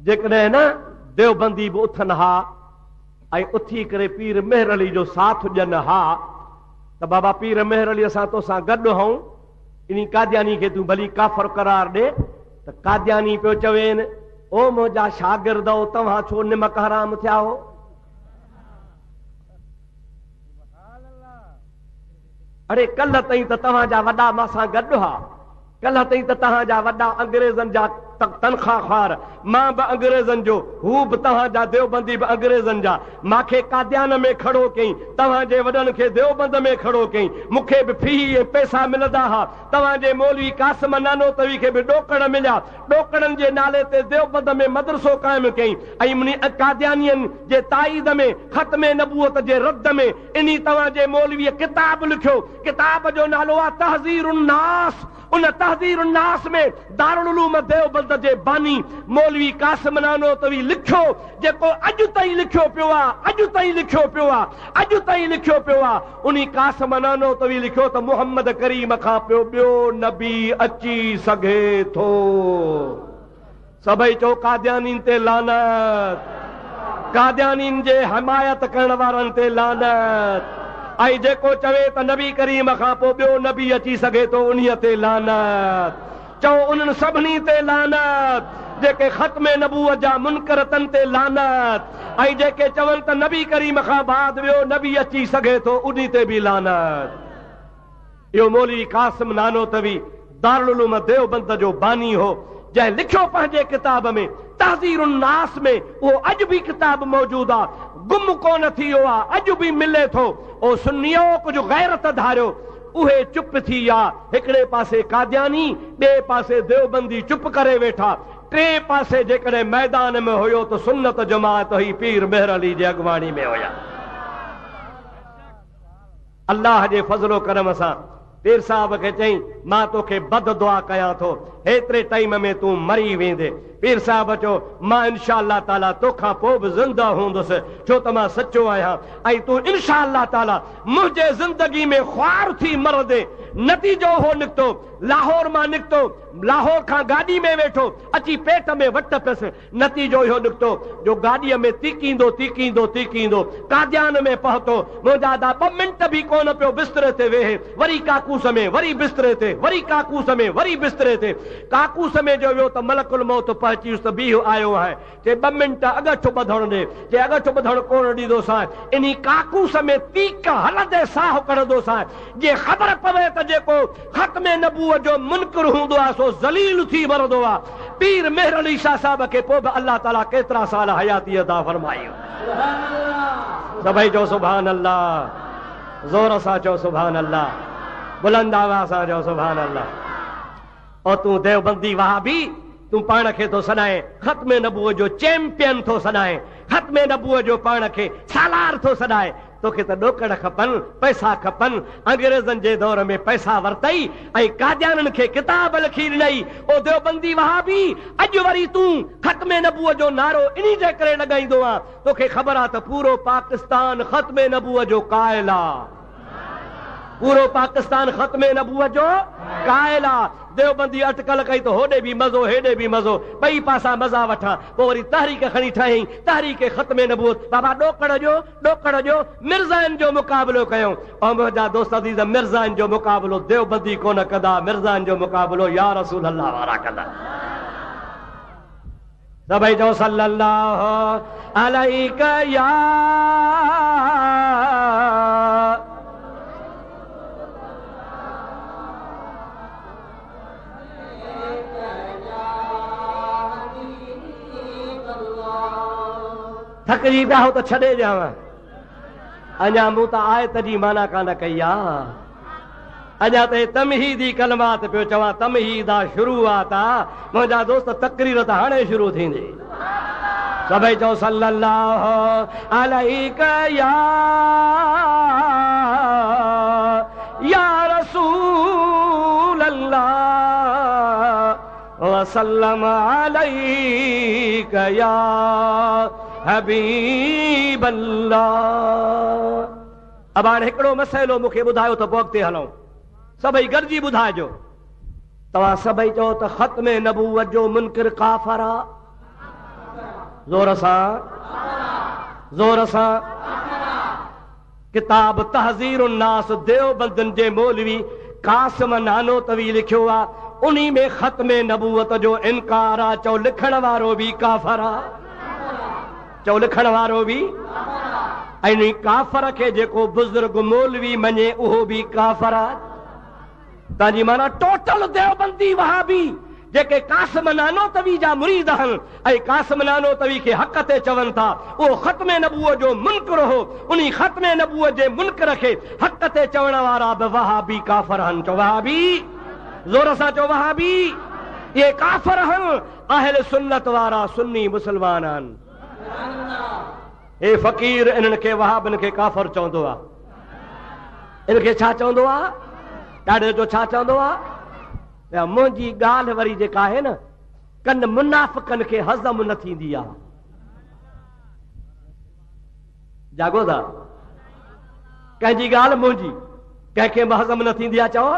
जेकॾहिं न देवबंदी बि उथनि हा ऐं उथी करे पीर मेहर अली जो साथ ॾियनि हा त बाबा पीर मेहर अली असां तोसां गॾु हूं, इन कादियानी खे तूं भली काफ़र करार ॾे। त कादियानी पियो चवेनि, ओ मुंहिंजा शागिर्द तव्हां छो निमक हराम थिया हो? अरे कल्ह ताईं त तव्हांजा वॾा मां गॾु हा, कल्ह ताईं त तव्हांजा वॾा अंग्रेज़नि जा तनख़्वाहख़्वार, मां बि अंग्रेज़नि जो, हू बि तव्हांजा देवबंदी बि अंग्रेज़नि जा। मूंखे कादियान में खड़ो कई, तव्हांजे वॾनि खे देवबंद में खड़ो कई, मूंखे बि फी ऐं पैसा मिलंदा हा। तव्हांजे मौलवी कासिम नानोतवी खे बि ॾोकड़ मिलिया, ॾोकड़नि जे नाले ते देवबंद में मदरसो क़ाइमु कई ऐं कादियानियनि जे ताईद में ख़त्मे नबूअत जे रद में इन तव्हांजे मौलवीअ किताब लिखियो। किताब जो नालो आहे तहज़ीरुन नास। उन तहज़ीरुन नास में दारुल उलूम देवबंद जे बानी मौलवी कासिम नानोतवी लिखियो, जेको अॼु ताईं लिखियो पियो आहे, अॼु ताईं लिखियो पियो आहे, अॼु ताईं लिखियो पियो आहे। उन कासिम नानोतवी लिखियो त मुहम्मद करीम खां पियो ॿियो नबी अची सघे थो। सभई चओ कादियानीन ते लानत, कादियानीन जे हिमायत करण वारनि ते लानत। ऐं जेको चवे त नबी करीम खां पोइ ॿियो नबी अची सघे थो, उन्हीअ ते लानत। चओ उन्हनि सभिनी ते लानत जेके ख़त्मे नबूअत जा मुनकरतन ते लानत, ऐं जेके चवनि त नबी करीम खां बाद ॿियो नबी अची सघे थो, उन्ही ते बि लानत। इहो मौलवी कासिम नानोतवी दारुल उलूम देवबंद जो बानी हो, जंहिं लिखियो पंहिंजे किताब में तहज़ीरुन नास में। उहो अॼु बि किताब मौजूदु आहे, गुम कोन थी वियो आहे, अॼु बि मिले थो। ओ सुन्नियो कुझु गैरत धारियो, उहे चुप थी विया। हिकिड़े पासे कादियानी, ॿिए पासे देवबंदी चुप करे वेठा। टे पासे जेकॾहिं मैदान में हुयो त सुन्नत जमात हुई, पीर मेहर अली जे अॻवाणी में हुया। अल्लाह जे फज़लो करम सां पीर साहब खे चई, मां तोखे बद दुआ कयां थो, हेतिरे टाइम में तूं मरी वेंदे। पीर साहब चयो, मां इंशा अल्लाह ताला तोखां पोइ बि ज़िंदा हूंदुसि, छो त मां सचो आहियां, ऐं तूं इंशा अल्लाह ताला मुंहिंजे ज़िंदगी में ख्वार थी मरदे। नतीजो हो निकितो, लाहौर मां निकितो, लाहौर खां गाॾी में वेठो, अची पेट में वट पियसि। नतीजो इहो निकितो जो गाॾीअ में तीकींदो तीकींदो तीकींदो कादियान में पहुतो। मुंहिंजा दा 2 मिंट बि कोन पियो बिस्तरे ते वेहे, वरी काकूस में, वरी बिस्तरे ते, वरी काकूस में, वरी बिस्तरे ते। काकूस में जो वियो त मलकुल मौत पहुची त बीह आयो आहे। चए 2 मिंट अगठु ॿधण ॾे। चए अगठु ॿधण कोन ॾींदोसां, इन काकूस में तीक हलंदे साह कढंदोसां। जे ख़बर पवे त जेको ख़त्मे नबूअत जो मुनकर हूंदो आहे सो ज़लील थी मरंदो आहे। पीर मेहर अली शाह साहब खे पोइ बि अल्लाह ताला केतिरा साल हयाती अता फरमाई। सभई चओ सुभान अल्लाह, ज़ोर सां चओ सुभान अल्लाह, बुलंद आवाज़ सां चओ सुभान अल्लाह। और तूं देवबंदी वहाबी, तूं पाण खे थो सॾाए ख़त्मे नबूअत जो चैंपियन थो सॾाए, ख़त्मे नबूअत जो पाण खे सालार थो सॾाए। तोखे त ॾोकड़ खपनि, पैसा खपनि। अंग्रेज़नि जे दौर में पैसा वरितई ऐं कादियाननि खे किताब लिखी ॾिनई। ओ देवबंदी वहाबी, अॼु वरी तूं ख़त्मे नबूअत जो नारो इन जे करे लॻाईंदो आहे, तोखे ख़बर आहे त पूरो पाकिस्तान ख़त्मे नबूअत जो क़ाइल आहे। पूरो पाकिस्तान ख़त्मे नबूअत जो क़ाइल आहे। देवबंदी अटकल कई तो होॾे बि मज़ो, हेॾे बि मज़ो, ॿई पासा मज़ा वठां। पोइ वरी तहरीक खणी ठाही, तहरीक ख़त्मे नबूअत। बाबा ॾोकड़ जो मिर्ज़ाइन जो मुक़ाबिलो कयूं। ऐं मुंहिंजा दोस्त अज़ीज़, मिर्ज़ाइन जो मुक़ाबिलो देवबंदी कोन कंदा, मिर्ज़ाइन जो मुक़ाबिलो या रसूल अल्लाह वारा कंदा। सभई चओ सल्लल्लाहु अलैका या थकजी पिया हो त छॾे ॾियांव, अञा मूं त आयत जी माना कान कई आहे। अञा त तमहीदी कलमात पियो चवां, तमहीदा शुरूआत आहे। मुंहिंजा दोस्त तकरीर त हाणे शुरू थींदी। सभई चओ सल्लल्लाहु अलैका या रसूल अल्लाह व सल्लम अलैका या हबीब अल्लाह। अब हाणे हिकिड़ो मसइलो मूंखे ॿुधायो त पोइ अॻिते हलूं। सभई गॾिजी ॿुधाइजो। तव्हां सभई चओ त ख़त्म नबूवत जो मुनकिर काफ़र आ। ज़ोर सां किताब तहज़ीर उन्नास देवबंदन जे मौलवी कासिम नानोतवी लिखियो आ, उन्ही में ख़त्म नबूवत जो इनकार आ। चओ लिखण वारो बि काफ़र आ, चओ लिखण वारो बि। ऐं काफ़र खे जेको बुज़ुर्ग मौलवी मञे उहो बि काफ़र आ। तव्हांजी माना टोटल देवबंदी वहाबी जेके कासिम नानोतवी जा मुरीद आहिनि ऐं कासिम नानोतवी खे हक़ ते चवनि था, उहो ख़त्म नबूवत जो मुनकिर हो। उन्ही ख़त्म नबूवत जे मुनकिर खे हक़ ते चवण वारा बि वहाबी काफ़र आहिनि। चओ वहाबी, ज़ोर सां चओ वहाबी। इहे काफ़र आहिनि, अहल सुन्नत वारा सुन्नी मुसलमान आहिनि। हे फ़क़ीर इन्हनि खे वहाबनि खे काफ़र चवंदो आहे। इनखे छा चवंदो आहे? ॾाढे जो छा चवंदो आहे? मुंहिंजी ॻाल्हि वरी जेका आहे न, कन मुनाफ़िक़नि खे हज़म न थींदी आहे। जागो था, कंहिंजी ॻाल्हि मुंहिंजी कंहिंखे हज़म न थींदी आहे। चओ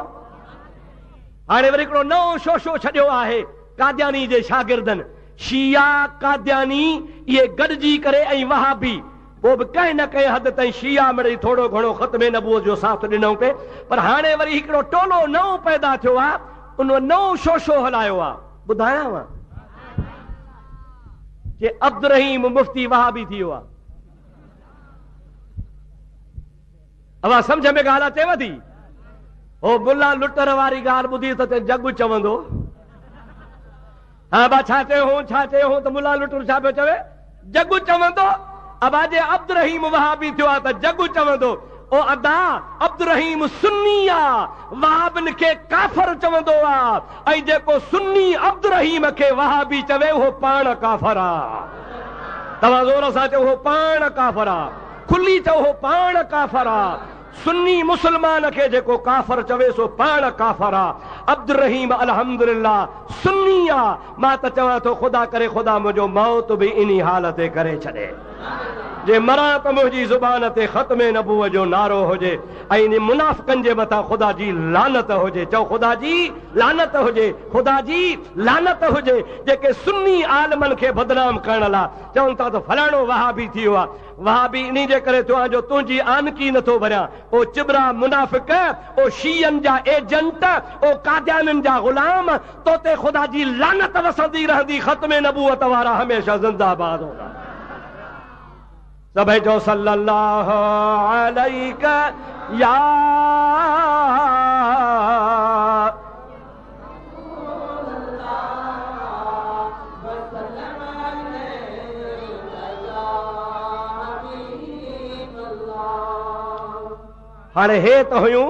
हाणे वरी हिकिड़ो नओं शोशो छॾियो आहे कादियानी जे शागिर्दनि, शिया कादियानी इहे गॾिजी करे ऐं वहाबी, पोइ बि कंहिं न कंहिं हद ताईं शिया मिड़ई थोरो घणो ख़त्म नबूवत जो साथ ॾिनऊं पे, पर हाणे वरी हिकिड़ो टोलो नओं पैदा थियो आहे, उन नओं शोशो हलायो आहे। ॿुधायांव कि अब्दुल रहीम मुफ्ती वहाबी थी वियो आहे। अवा सम्झ में ॻाल्हि अचेव थी? हो मुला लुटर वारी ॻाल्हि ॿुधी त जग चवंदो, हा बा छा चयो हो त मुला लुटर छा पियो चवे? जग चवंदो। अब जे अब्दुल रहीम वहाबी थियो आहे त जग चवंदो। ओ अदा अब्दुल रहीम सुन्नी आ, वहाबन खे काफ़र चवंदो आ, ऐं जेको सुन्नी अब्दुल रहीम खे वहाबी चवे उहो पाण काफ़र आ। तव्हां ज़ोर सां चओ उहो पाण काफ़र आ, खुली चओ उहो पाण काफ़र आ। सुन्नी मुसलमान खे जेको काफ़र चवे सो पाण काफ़र आ। अब्दुल रहीम अल्हम्दुलिल्लाह सुन्नी आ। मां त चवां थो ख़ुदा करे ख़ुदा मुंहिंजो मौत बि इन्ही हालत ते करे छॾे, जे मरां त मुंहिंजी ज़ुबान ते ख़त्म नबूवत जो नारो हुजे ऐं इन मुनाफ़िक़नि जे मथां ख़ुदा जी लानत हुजे। चओ ख़ुदा जी लानत हुजे, ख़ुदा जी लानत हुजे, जेके सुन्नी आलमनि खे बदनाम करण लाइ चवनि था त फलाणो वहाबी थी वियो आहे। वहाबी इन जे करे थियो आहे जो तुंहिंजी आनकी नथो भरियां। ओ चिबरा मुनाफ़िक़, ओ शीयन जा एजेंट, ओ कादियाननि जा ग़ुलाम, तो ते ख़ुदा जी लानत वसंदी रहंदी। ख़त्म नबूवत वारा हमेशा ज़िंदाबाद होगा। सभई जो सल्लल्लाहु अलैका या हाणे हे त हुयूं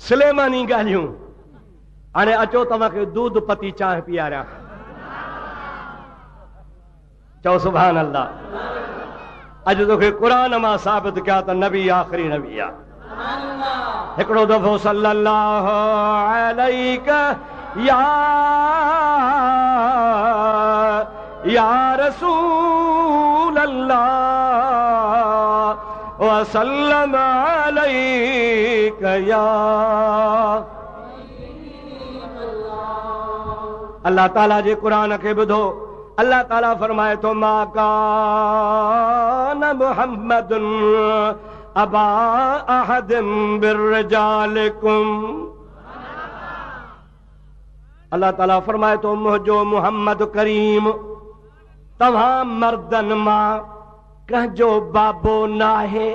सुलेमानी ॻाल्हियूं। हाणे अचो तव्हांखे दूध पती चांहि पीआरियां। चओ सुभान अल्लाह। अॼु तोखे क़ुरान मां साबित कया त नबी आख़िरी नबी आहे। हिकिड़ो दफ़ो सल्लल्लाहु अलैका या रसूल अल्लाह वसल्लम अलैका या अल्लाह ताला जे क़ुरान खे ॿुधो। अल्लाह ताला फरमाए थो मा कान मुहम्मदुन अबा अहदिन मिर रिजालिकुम। अल्लाह ताला फरमाए थो मुंहिंजो मुहम्मद करीम तव्हां मर्दनि मां कंहिंजो बाबो नाहे,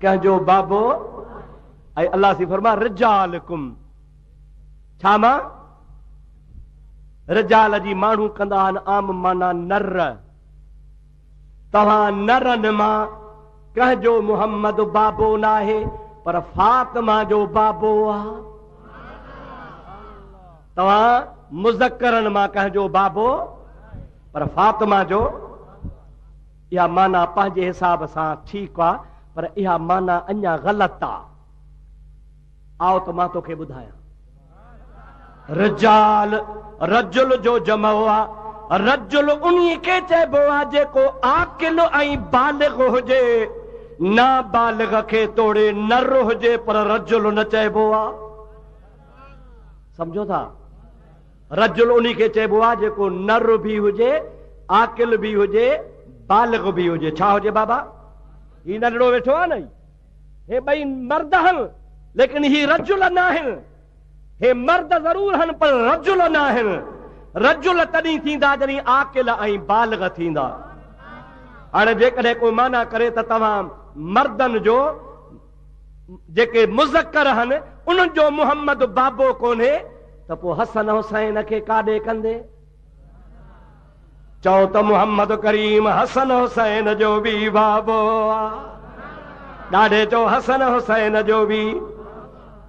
कंहिंजो बाबो। ऐं अल्लाह सी फरमा रिजालिकुम, छा मां? रिजाल जी माण्हू कंदा आहिनि आम माना नर। तव्हां नरनि मां कंहिंजो मुहम्मद बाबो नाहे, पर फातिमा जो बाबो आहे। तव्हां मुज़क्करनि मां कंहिंजो बाबो, पर फातिमा जो। इहा माना पंहिंजे हिसाब सां ठीकु आहे, पर इहा माना अञा ग़लति आहे। आओ त मां तोखे ॿुधायां। रिजाल रजुल जो जमो आहे। रजुल उन्ही खे चइबो आहे जेको आकिल ऐं बालिग़ हुजे, नाबालिग़ खे तोड़े नर हुजे, पर रजुल न चइबो आहे। समझो था? रजुल उन्हीं खे चइबो आहे जेको नर बि हुजे, आकिल बि हुजे, बालिग बि हुजे। छा हुजे बाबा? ही नंढड़ो वेठो आहे न, हे ॿई मर्द आहिनि लेकिन ही रजुल न आहिनि। हे मर्द ज़रूर आहिनि पर रजुल न आहिनि। रजुल तॾहिं थींदा जॾहिं आकिल ऐं बालिग थींदा। हाणे जेकॾहिं कोई माना करे त तव्हां मर्दनि जो जेके मुज़क्कर आहिनि उन्हनि जो मुहम्मद बाबो कोन्हे त पोइ हसन हुसैन खे काॾे कंदे? चओ त मुहम्मद करीम हसन हुसैन जो बि बाबो आहे। ॾाढे चओ हसन हुसैन जो बि।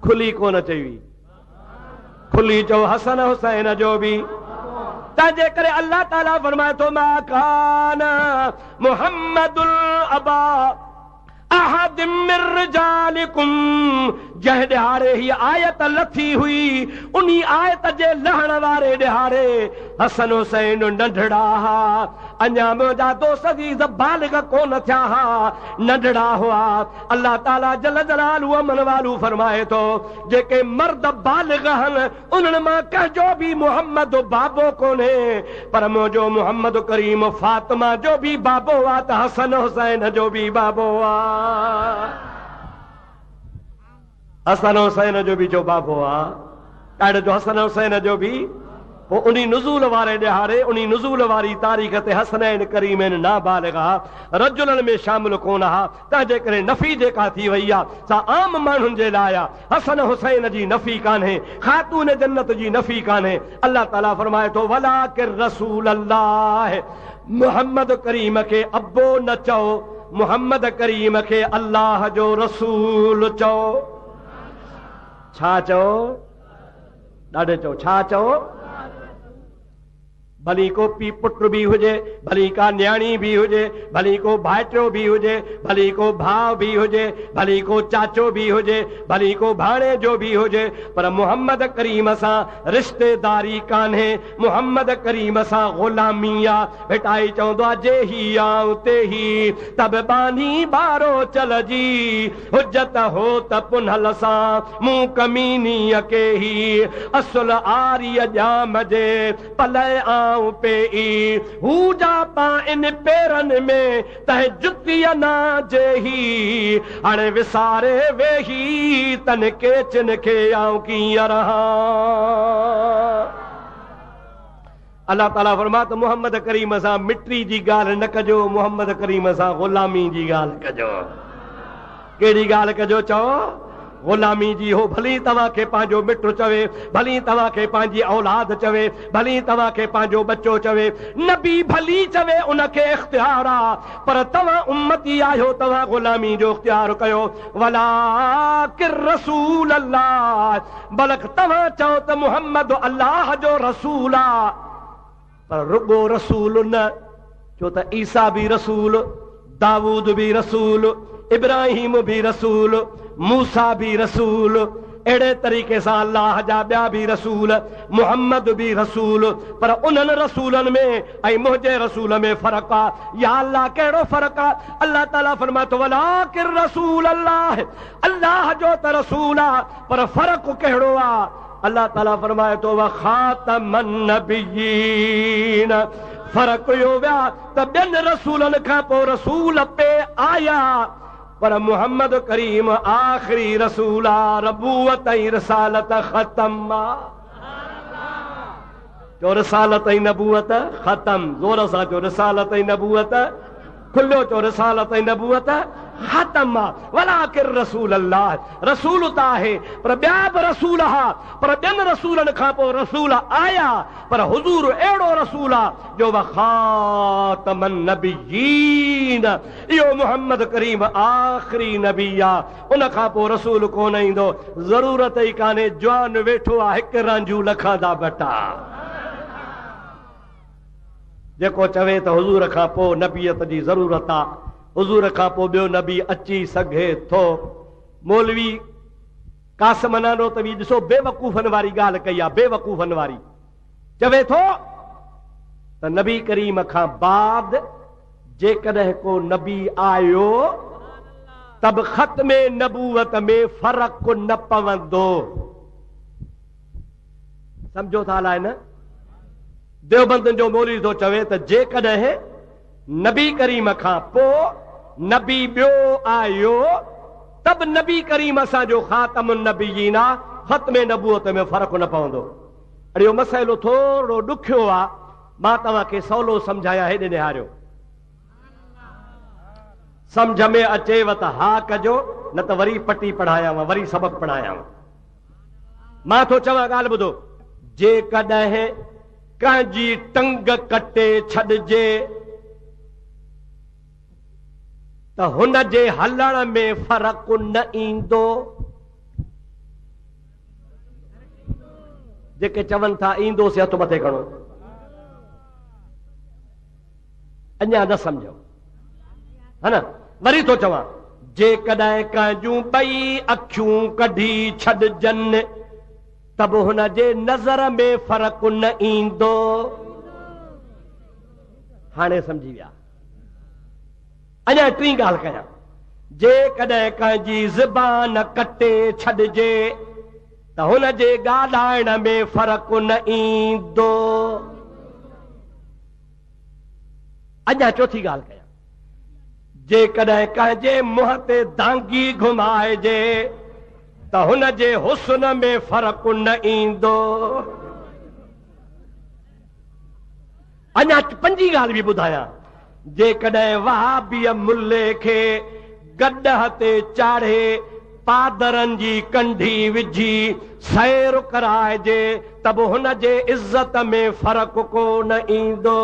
खुली कोन चई, खुली चओ हसन हुसैन जो बि। तंहिंजे करे अल्लाह ताला फरमाए थो मा कान मुहम्मदुल अबा अहद मिर रिजालिकुम। जंहिं ॾिहारे ही आयत लथी हुई उन्ही आयत जे लहण वारे ॾिहारे हसन हुसैन नंढड़ा हा। अञा मुंहिंजा दोस्त अज़ीज़ बालिग कोन थिया हा, नंढड़ा हुआ। अल्लाह ताला जल जलालु अमन वालू फरमाए थो जेके मर्द बालिग आहिनि उन्हनि मां कंहिंजो बि मुहम्मद बाबो कोन्हे, पर मुंहिंजो मुहम्मद करीम फातिमा जो बि बाबो आहे त हसन हुसैन जो बि बाबो आहे। हसन हुसैन जो बि जो बाबो आहे। ॾाढो जो हसन हुसैन जो बि। पोइ उन्ही नुज़ूल वारे ॾिहारे उन्ही नुज़ूल वारी तारीख़ ते हसनैन करीमैन नाबालिग हा, रजुलनि में शामिल कोन हा। तंहिंजे करे नफ़ी जेका थी वई आहे सा आम माण्हुनि जे लाइ आहे। हसन हुसैन जी नफ़ी कान्हे, ख़ातून जन्नत जी नफ़ी कान्हे। अल्लाह ताला फरमाए थो वलाकिर रसूल अल्लाह। मुहम्मद करीम खे अब्बो न चओ, मुहम्मद करीम खे अल्लाह जो रसूल चओ। छा चओ? ॾाढे चओ। छा चओ? भली को पी पुट भी हुजे, भली का न्याणी भी हुजे, भली को भाइटियो भी हुजे, भली को भाउ भी हुजे, भली को चाचो भी हुजे, भली को भाणे जो भी हुजे, पर मुहम्मद करीम सां रिश्तेदारी कान्हे। मुहम्मद करीम सां ग़ुलामी आहे। भेटाई चवंदो आहे जे ही आऊं ते ही तब बानी बारो चल जी हुज्जत हो त पुनहल सां मूं कमीनीअ के ही असुल आरीअ जाम जे पलय आऊं पे हू जा पा इन पेरनि में तह जुतीअ ना जेही हाणे विसारे वेही तन केचन खे आऊं कीअं रहां। अल्लाह ताला फरमा त मुहम्मद करीम सां मिट्री जी ॻाल्हि न कजो, मुहम्मद करीम सां ग़ुलामी जी ॻाल्हि कजो। कहिड़ी ॻाल्हि कजो? चओ ग़ुलामी जी। हो भली तव्हांखे पंहिंजो मिटु चवे, भली तव्हांखे पंहिंजी औलाद चवे, भली तव्हांखे पंहिंजो बच्चो चवे, नबी भली चवे उनखे इख्तियार आहे, पर तव्हां उम्मती आहियो, तव्हां ग़ुलामी जो इख्तियार कयो। वलाकिर रसूल अल्लाह, बल्कि तव्हां चओ त मुहम्मद अल्लाह जो रसूल आहे, पर रुगो रसूल न। छो त ईसा भी रसूल, दाऊद भी रसूल, इब्राहिम भी रसूल, मूसा भी रसूल, अहिड़े तरीक़े सां अल्लाह जा ॿिया बि रसूल, मुहम्मद भी रसूल, पर उन्हनि रसूलनि में ऐं मुंहिंजे रसूल में फ़र्क़ु आहे। या अल्लाह कहिड़ो फ़र्क़ु आहे? अल्लाह ताला फरमाए थो वलाकिर रसूल अल्लाह, अल्लाह जो त रसूल आहे, पर फ़र्क़ु कहिड़ो आहे? अल्लाह ताला फरमाए थो व ख़ातमन नबिय्यीन। फ़र्क़ु इहो विया त ॿियनि रसूलनि खां पोइ रसूल पे आया, पर मुहम्मद करीम आखिरी रसूल आहे। रबूअत ऐं रिसालत ख़तम आहे। जो रिसालत ऐं नबूअत ख़तम। ज़ोर सां जो रिसालत ऐं नबूअत खुलियो, चो रिसालत ऐं नबूअत ख़तम आहे। वलाकिर रसूल अल्लाह, रसूल त आहे पर ॿिया बि रसूल हा, पर ॿियनि रसूलनि खां पोइ रसूल आया, पर हुज़ूर अहिड़ो रसूल आहे जो ख़ातमन नबिय्यीन। इहो मुहम्मद करीम आख़िरी नबी आहे, उन खां पोइ रसूल कोन ईंदो। ज़रूरत ई कान्हे, जवान वेठो आहे हिकु रांझू लखां बटा। जेको चवे त हुज़ूर खां पोइ नबीयत जी ज़रूरत आहे, हुज़ूर खां पोइ ॿियो नबी अची सघे थो। मौलवी कासिम नानो त बि ॾिसो बेवकूफ़नि वारी ॻाल्हि कई आहे, बेवकूफ़नि वारी। चवे थो त नबी करीम खां बाद जेकॾहिं को नबी आयो तब ख़त्मे नबूवत में फ़र्क़ु न पवंदो। समझो था हलाए न। देवबंदन जो मौलवी थो चवे त जेकॾहिं नबी करीम खां पोइ नबी ॿियो आयो तब नबी करीम असांजो ख़ातमुन नबीयीन आहे, ख़त्मे नबूअत में फ़र्क़ु न पवंदो। अरे इहो मसइलो थोरो ॾुखियो आहे, मां तव्हांखे सवलो सम्झाया, हेॾे निहारियो। सम्झ में अचेव त हा कजो, न त वरी पटी पढ़ायांव, वरी सबक़ पढ़ायांव। मां थो चवां ॻाल्हि ॿुधो, जेकॾहिं कंहिंजी टंग कटे छॾिजे त हुन जे हलण में फ़र्क़ु न ईंदो। जेके चवनि था ईंदोसीं हथ मथे खणो, अञा न सम्झो है न। वरी थो चवां, जेकॾहिं कंहिंजूं ॿई अखियूं कढी छॾजनि त बि हुन जे नज़र में फ़र्क़ु न ईंदो। हाणे सम्झी विया। अञा टी ॻाल्हि कयां, जेकॾहिं कंहिंजी ज़बान कटे छॾिजे त हुन जे ॻाल्हाइण में फ़र्क़ु न ईंदो। अञा चौथी ॻाल्हि कयां, जेकॾहिं कंहिंजे मुंहं ते दांगी घुमाइजे त हुन जे हुस्न में फ़र्क़ु न ईंदो। अञा पंजी ॻाल्हि बि ॿुधायां, जेकॾहिं वहाबीअ मुल्ले खे गॾह ते चाढ़े पादरनि जी कंढी विझी सैर कराइजे त बि हुन जे इज़त में फ़र्क़ु कोन ईंदो।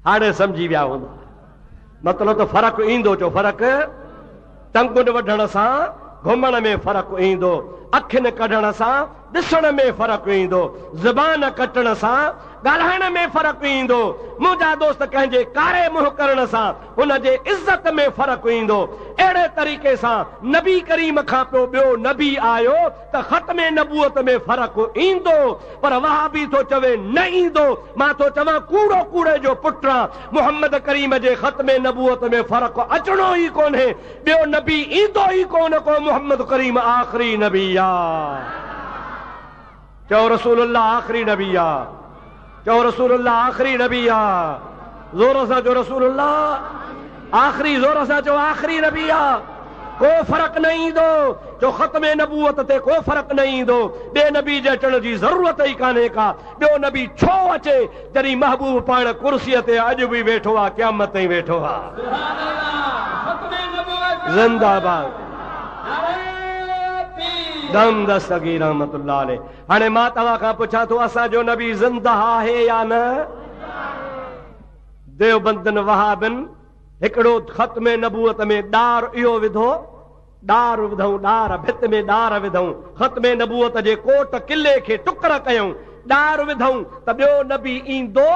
हाणे सम्झी विया हूंदा, मतिलब त फ़र्क़ु ईंदो। चो फ़र्क़ु, टंगुनि वढण सां घुमण में फ़र्क़ु ईंदो, अखियुनि कढण सां ॾिसण में फ़र्क़ु ईंदो, ज़बान कटण सां ॻाल्हाइण में फ़र्क़ु ईंदो। मुंहिंजा दोस्त कंहिंजे कारे मुंहुं करण सां हुन जे इज़त में फ़र्क़ु ईंदो। अहिड़े तरीक़े सां नबी करीम खां पोइ ॿियो नबी आयो त ख़त्मे नबूअत में फ़र्क़ु ईंदो, पर वहाबी थो चवे न ईंदो। मां थो चवां कूड़ो कूड़े जो पुटु आहे, मुहम्मद करीम जे ख़त्मे नबूअत में फ़र्क़ु अचणो ई कोन्हे। ॿियो नबी ईंदो ई कोन को, मुहम्मद करीम आख़िरी नबी आहे। चओ रसूलुल्लाह आख़िरी नबी आहे, चओ रसूलुल्लाह आख़िरी नबी आहे। ज़ोर सां चओ रसूलुल्लाह आख़िरी, ज़ोर सां चओ आख़िरी नबी आहे। को फ़र्क़ु न ईंदो, जो ख़त्मे नबूअत ते को फ़र्क़ु न ईंदो। ॿिए नबी जे अचण जी ज़रूरत ई कान्हे का। ॿियो नबी छो अचे जॾहिं महबूब पाण कुर्सीअ ते अॼु बि वेठो आहे, क़यामत ताईं वेठो आहे। ज़िंदाबाद दम दस्तगी रहमतुल्लाह अलैह। हाणे मां तव्हां खां पुछां थो, असांजो नबी ज़िंदा आहे या न? देवबंदन वहाबिन हिकिड़ो ख़त्मे नबूअत में ॾार इहो विधो, ॾार विधऊं, ॾार भित में ॾार विधऊं, ख़त्मे नबूअत जे कोट किले खे टुकर कयूं, ॾार विधऊं त ॿियो नबी ईंदो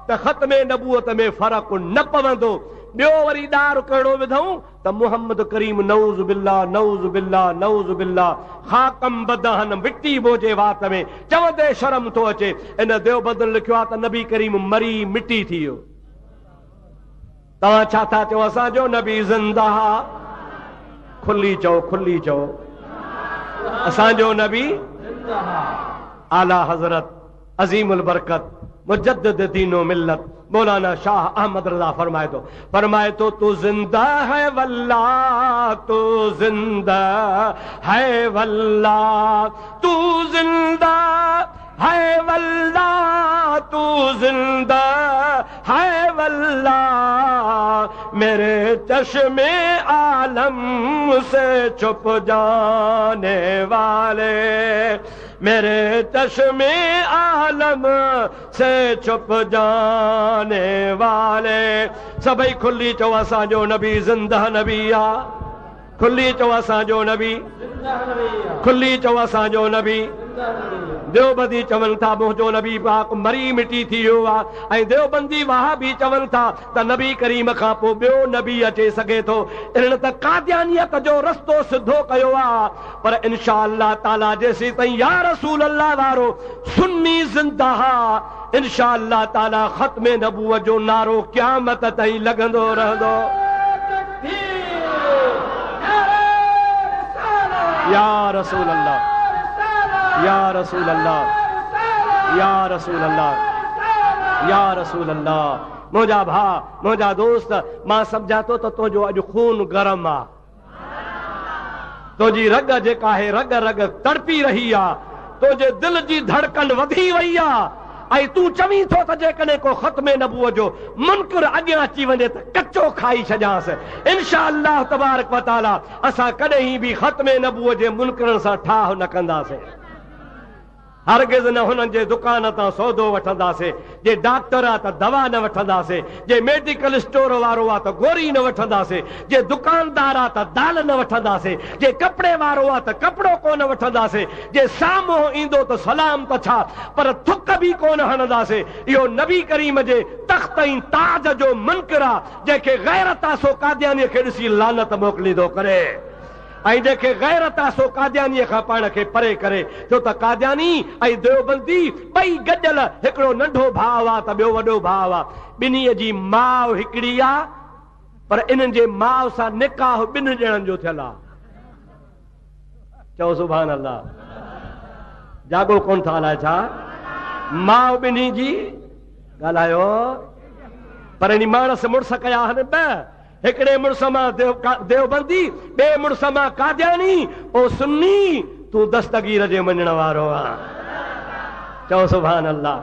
त ख़त्मे नबूअत में फ़र्क़ु न पवंदो। ॿियो वरी ॾार कहिड़ो विधऊं त मुहम्मद करीम नऊज़ बिल्लाह, नऊज़ बिल्लाह, नऊज़ बिल्लाह, ख़ाकम बदहन, मिट्टी बोझे वात में। चवंदे शर्म थो अचे। इन देवबंदन लिखियो आहे त नबी करीम मरी मिट्टी थी वियो। तव्हां छा था चओ? असांजो नबी ज़िंदा। खुली चओ, खुली चओ, असांजो नबी आला हज़रत अज़ीमुल बरकत मुजद्दिद दीनो मिल्लत मौलाना शाह अहमद रज़ा फरमाए तो तू जिंदा है वल्लाह, तू जिंदा है वल्लाह, तू जिंदा है वल्लाह, तू जिंदा है वल्लाह। मेरे चश्मे आलम से छुप जाने वाले, मेरे चश्मे आलम से छुप जाने वाले। सभई खुली चो असांजो नबी ज़िंदा नबी आ, खुली चो असांजो नबी, खुली चो असांजो नबी। देवबंदी चवनि था मुंहिंजो नबी पाक मरी मिटी थी वियो आहे, ऐं देवबंदी वहाबी चवनि था त नबी करीम खां पोइ ॿियो नबी अचे सघे थो। इन्हनि त कादियानियत जो रस्तो सिधो कयो आहे, पर इंशा अल्लाह ताला जेसीं ताईं या रसूल अल्लाह वारो सुन्नी ज़िंदा, इंशा अल्लाह ताला ख़त्मे नबूवत जो नारो क़यामत ताईं लॻंदो रहंदो। या रसूल अल्लाह, या रसूल अल्लाह, या रसूल अल्लाह, या रसूल अल्लाह। मुंहिंजा भाउ, मुंहिंजा दोस्त, मां सम्झां थो त तुंहिंजो अॼु खून गरम आहे, तुंहिंजी रग जेका आहे रग रग तड़पी रही आहे, तुंहिंजे दिल जी धड़कन वधी वई आहे, ऐं तूं चवीं थो त जेकॾहिं को ख़त्मे नबूअ जो मुनकिर अॻियां अची वञे त कचो खाई छॾियांसि। इंशा अल्लाह तबारक व तआला असां कॾहिं बि ख़त्मे नबूअ जे मुनकिरनि सां ठाह न कंदासीं। हरगिज़ न हुननि जे दुकान तां सौदो वठंदासीं, जे डॉक्टर आहे त दवा न वठंदासीं, जे मेडिकल स्टोर वारो आहे त गोरी न वठंदासीं, जे दुकानदार आहे त दाल न वठंदासीं, जे कपिड़े वारो आहे त कपिड़ो कोन वठंदासीं, जे साम्हूं ईंदो त सलाम त छा पर थुक बि कोन हणंदासीं। इहो नबी करीम जे तख़्त ऐं ताज जो मुनकिर आहे, जंहिंखे गैरत आहे सो कादियानीअ खे ॾिसी लानत मोकिलींदो करे, ऐं जंहिंखे गैरत आहे सो कादियानीअ खां पाण खे परे करे। छो त कादियानी ऐं देवबंदी ॿई गॾियल, हिकिड़ो नंढो भाउ आहे त ॿियो वॾो भाउ आहे, ॿिन्हीअ जी माउ हिकिड़ी आहे, पर इन्हनि जे माउ सां निकाह ॿिनि ॼणनि जो थियल आहे। चओ सुभान अल्लाह, जागो कोन था अलाए छा, माउ ॿिन्ही जी ॻाल्हायो, पर इन माणस मुड़ुस कया आहिनि ॿ, हिकिड़े मुड़ुस मां देवबंदी, ॿिए मुड़ुस मां कादियानी। ओ सुन्नी, तूं दस्तगीर जे मञण वारो आहे। चओ सुभान अल्लाह,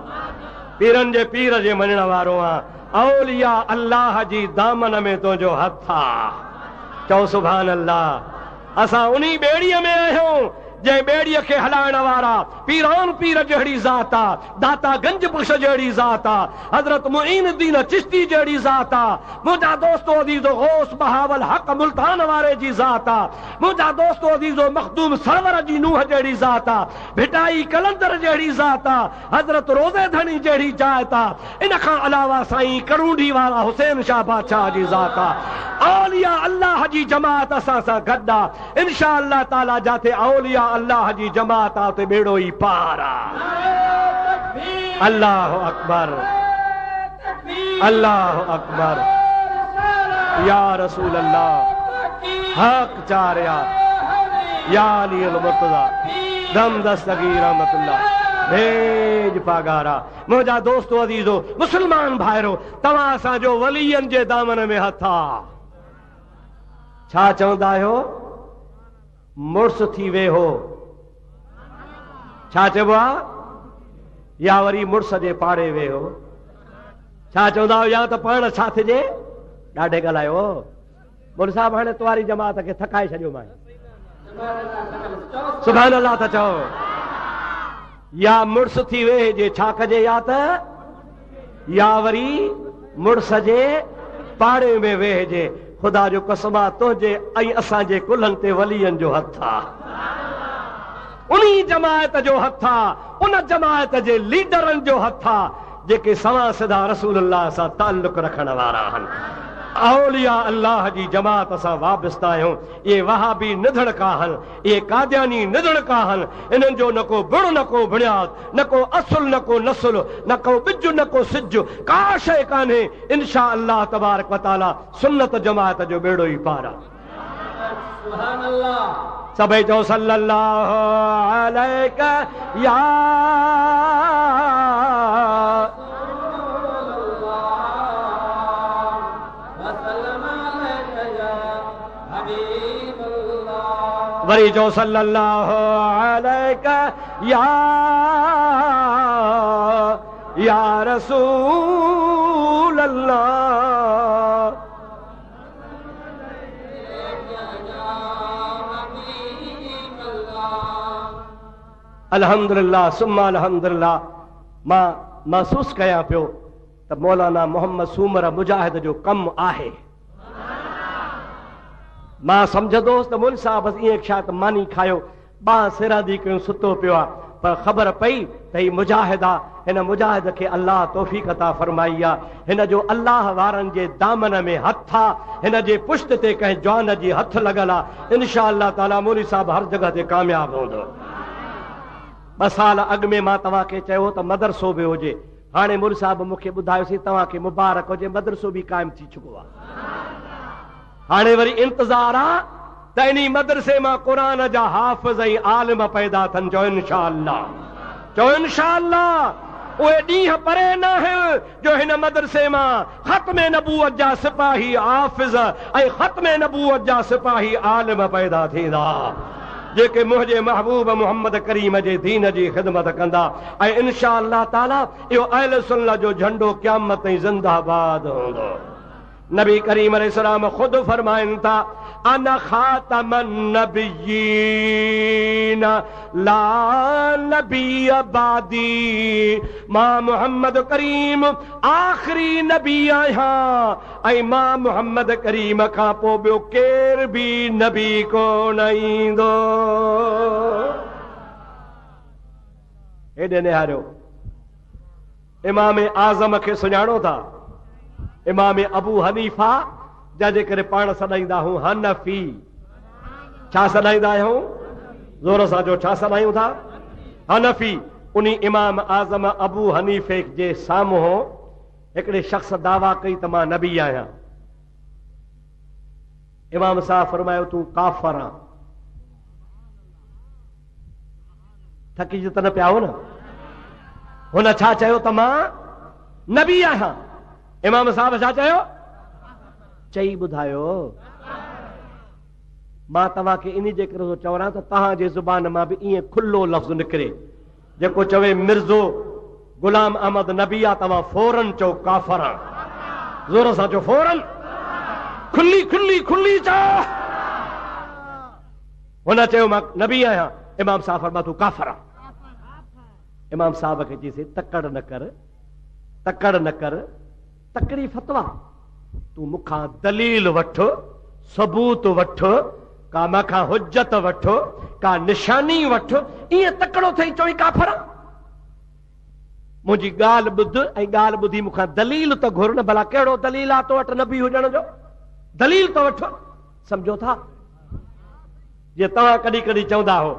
पीरनि जे पीर जे मञण वारो आहे। औलिया अल्लाह जी दामन में तुंहिंजो हथ आहे। चओ सुभान अल्लाह। असां उन्ही ॿेड़ीअ में आहियूं जंहिं ॿेड़ीअ खे हलाइण वारा पीरान पीर जहिड़ी ज़ात आहे, दाता गंज बुश जहिड़ी ज़ात आहे, हज़रत मुईनुद्दीन चिश्ती जहिड़ी ज़ात आहे, मुंहिंजा दोस्तो अज़ीज़ो गौस बहावल हक़ मुल्तान वारे जी ज़ात आहे, मुंहिंजा दोस्तो अज़ीज़ो मखदूम सरवर जी नूह जहिड़ी ज़ात आहे, भिटाई कलंदर जहिड़ी ज़ात आहे, हज़रत रोज़े धणी जहिड़ी ज़ात आहे। इन खां अलावा साईं करूंडी वारा हुसैन शाह बादशाह जी ज़ात आहे। औलिया अल्लाह जी जमात असां सां गॾु आहे। इंशा अल्लाह ताला जाते औलिया अल्लाह जी जमात आहे उते बेड़ो ई पार आहे। अल्लाह अकबर, अल्लाह अकबर, या रसूल अल्लाह, हक चारिया, या अली अल मुर्तज़ा, दम दस्तगीर रहमतुल्लाह, भेज पागारा। मुंहिंजा दोस्तो अज़ीज़ो मुस्लमान भाइरो, तव्हां असांजो वलीयनि जे दामन में हथ आहे। छा चवंदा आहियो? मुड़ुस थी वेहो, छा चइबो आहे? या वरी मुड़ुस जे पाड़े वेहो। छा चवंदा आहियो? या त पाण छा थिजे? ॾाढे ॻाल्हायो मुड़ुस साहिब, हाणे तुम्हारी जमात खे थकाए छॾियो मां। सुभान अल्लाह त चओ। या मुड़ुस थी वेहिजे, छा कजे? या त या वरी मुड़ुस जे पाड़े में वेहिजे। खुदा जो कसम आहे, तुंहिंजे ऐं असांजे कुल्हनि ते वलीयनि जो हथ आहे, उन्ही जमायत जो हथ आहे, उन जमायत जे लीडरनि जो हथ आहे जेके सवा सिधा रसूलुल्लाह सां ताल्लुक़ रखण वारा आहिनि। औलिया अल्लाह जी जमात सां वाबस्ता आहियूं। ये वहाबी निधड़का आहिनि, ये कादियानी निधड़का आहिनि। इन्हनि जो न को बुण, न को बुनियाद, न को असुल, न को नसुल, न को बिजु, न को सिजु, का शइ कान्हे। इंशा अल्लाह तबारक व तआला सुन्नत जमात जो बेड़ो ई पार आहे। सभई चओ सल्लल्लाहु अलैका या वरी जो सल्लल्लाहु अलैका या रसूल अल्लाह। अल्हम्दुलिल्लाह सुम्मा अल्हम्दुलिल्लाह। मां महसूस कयां पियो त मौलाना मोहम्मद सूमर मुजाहिद जो कमु आहे। मां सम्झंदोसि त मुल साहब ईअं छा त मानी खायो, ॿां सिरादी कयूं, सुतो पियो आहे, पर ख़बर पई त ही मुजाहिद आहे। हिन मुजाहिद खे अल्लाह तौफ़ीक़ अता फरमाई आहे। हिन जो अल्लाह वारनि जे दामन में हथ आहे, हिन जे पुश्त ते कंहिं जवान जी हथ लॻल आहे। इंशा अल्लाह ताला मौली साहब हर जॻह ते कामयाब हूंदो। 2 साल अॻु में मां तव्हांखे चयो त मदरसो बि हुजे, हाणे मुल साहब मूंखे ॿुधायोसीं तव्हांखे मुबारक हुजे, मदरसो बि क़ाइमु थी चुको आहे। हाणे वरी इंतज़ार आहे त त इन्ही मदरसे मां क़ुरान जा हाफ़िज़ ऐं आलिम पैदा थन। चओ इंशाअल्लाह, चओ इंशाअल्लाह। उहे ॾींहं परे न है जो हिन मदरसे मां ख़त्म नबूवत जा सिपाही हाफ़िज़ ऐं ख़त्म नबूवत जा सिपाही आलिम पैदा थींदा, जेके मुंहिंजे महबूब मोहम्मद करीम जे दीन जी ख़िदमत कंदा। ऐं इंशाअल्लाह ताला इहो अहले सुन्नत जो झंडो क़यामत ताईं ज़िंदाबाद हूंदो। नबी करीम अलैहिस्सलाम खुद फरमाइनि था, अना खातमन नबिय्यीन ला नबी बादी। मां मोहम्मद करीम आखिरी नबी आहियां ऐं मां मोहम्मद करीम खां पोइ ॿियो केर बि नबी कोन ईंदो। हेॾे निहारियो, इमाम आज़म खे सुञाणो था? इमाम अबू हनीफा जंहिंजे करे पाण सॾाईंदा आहियूं हनफी। छा सॾाईंदा आहियूं? ज़ोर सां जो छा सॾायूं था? हनफी। उन इमाम आज़म अबू हनीफे जे साम्हूं हिकिड़े शख़्स दावा कई त मां नबी आहियां। इमाम साहब फरमायो तूं काफ़र आं। थकिजी त न पिया हो न? हुन छा चयो त मां नबी आहियां। इमाम साहब छा चयो? चई ॿुधायो। मां तव्हांखे इन जे करे थो चवरां त तव्हांजे ज़ुबान मां बि ईअं खुलो लफ़्ज़ निकिरे। जेको चवे मिर्ज़ो गुलाम अहमद नबी आहे, तव्हां फौरन चओ काफ़र आं। ज़ोर सां चओ, फौरन खुली खुली खुली चओ। हुन चयो मां नबी आहियां। इमाम साहब फरमा तूं काफ़र आं। इमाम साहब खे चईसीं तकड़ न कर, तकड़ न कर, तकड़ी फतवा। तू मूंखां दलील वठ, सबूत वठ, का मूंखां हुज्जत वठ, का निशानी वठ। ईअं तकड़ो थई चोई काफ़र आं? मुंहिंजी ॻाल्हि ॿुध ऐं ॻाल्हि ॿुधी मूंखां दलील त घुर न। भला कहिड़ो दलील आहे तो वटि नबी हुजण जो? दलील त वठ। सम्झो था? जीअं तव्हां कॾहिं कॾहिं चवंदा हो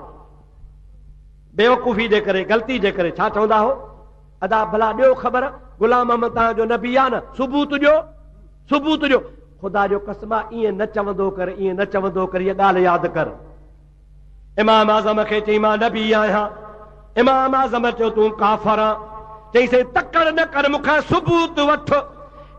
बेवकूफ़ी जे करे, ग़लती जे करे, छा चवंदा हो? अदा भला ॾियो ख़बर, गुलाम अहमद तव्हांजो नबी आहे न, सबूत ॾियो, सबूत ॾियो। ख़ुदा जो कसम आहे ईअं न चवंदो कर, ईअं न चवंदो कर, इहा ॻाल्हि यादि कर। इमाम आज़म खे चई मां नबी आहियां। इमाम आज़म चयो तूं काफ़र आं। चईंसि तकड़ न कर, मूंखां सबूत वठ।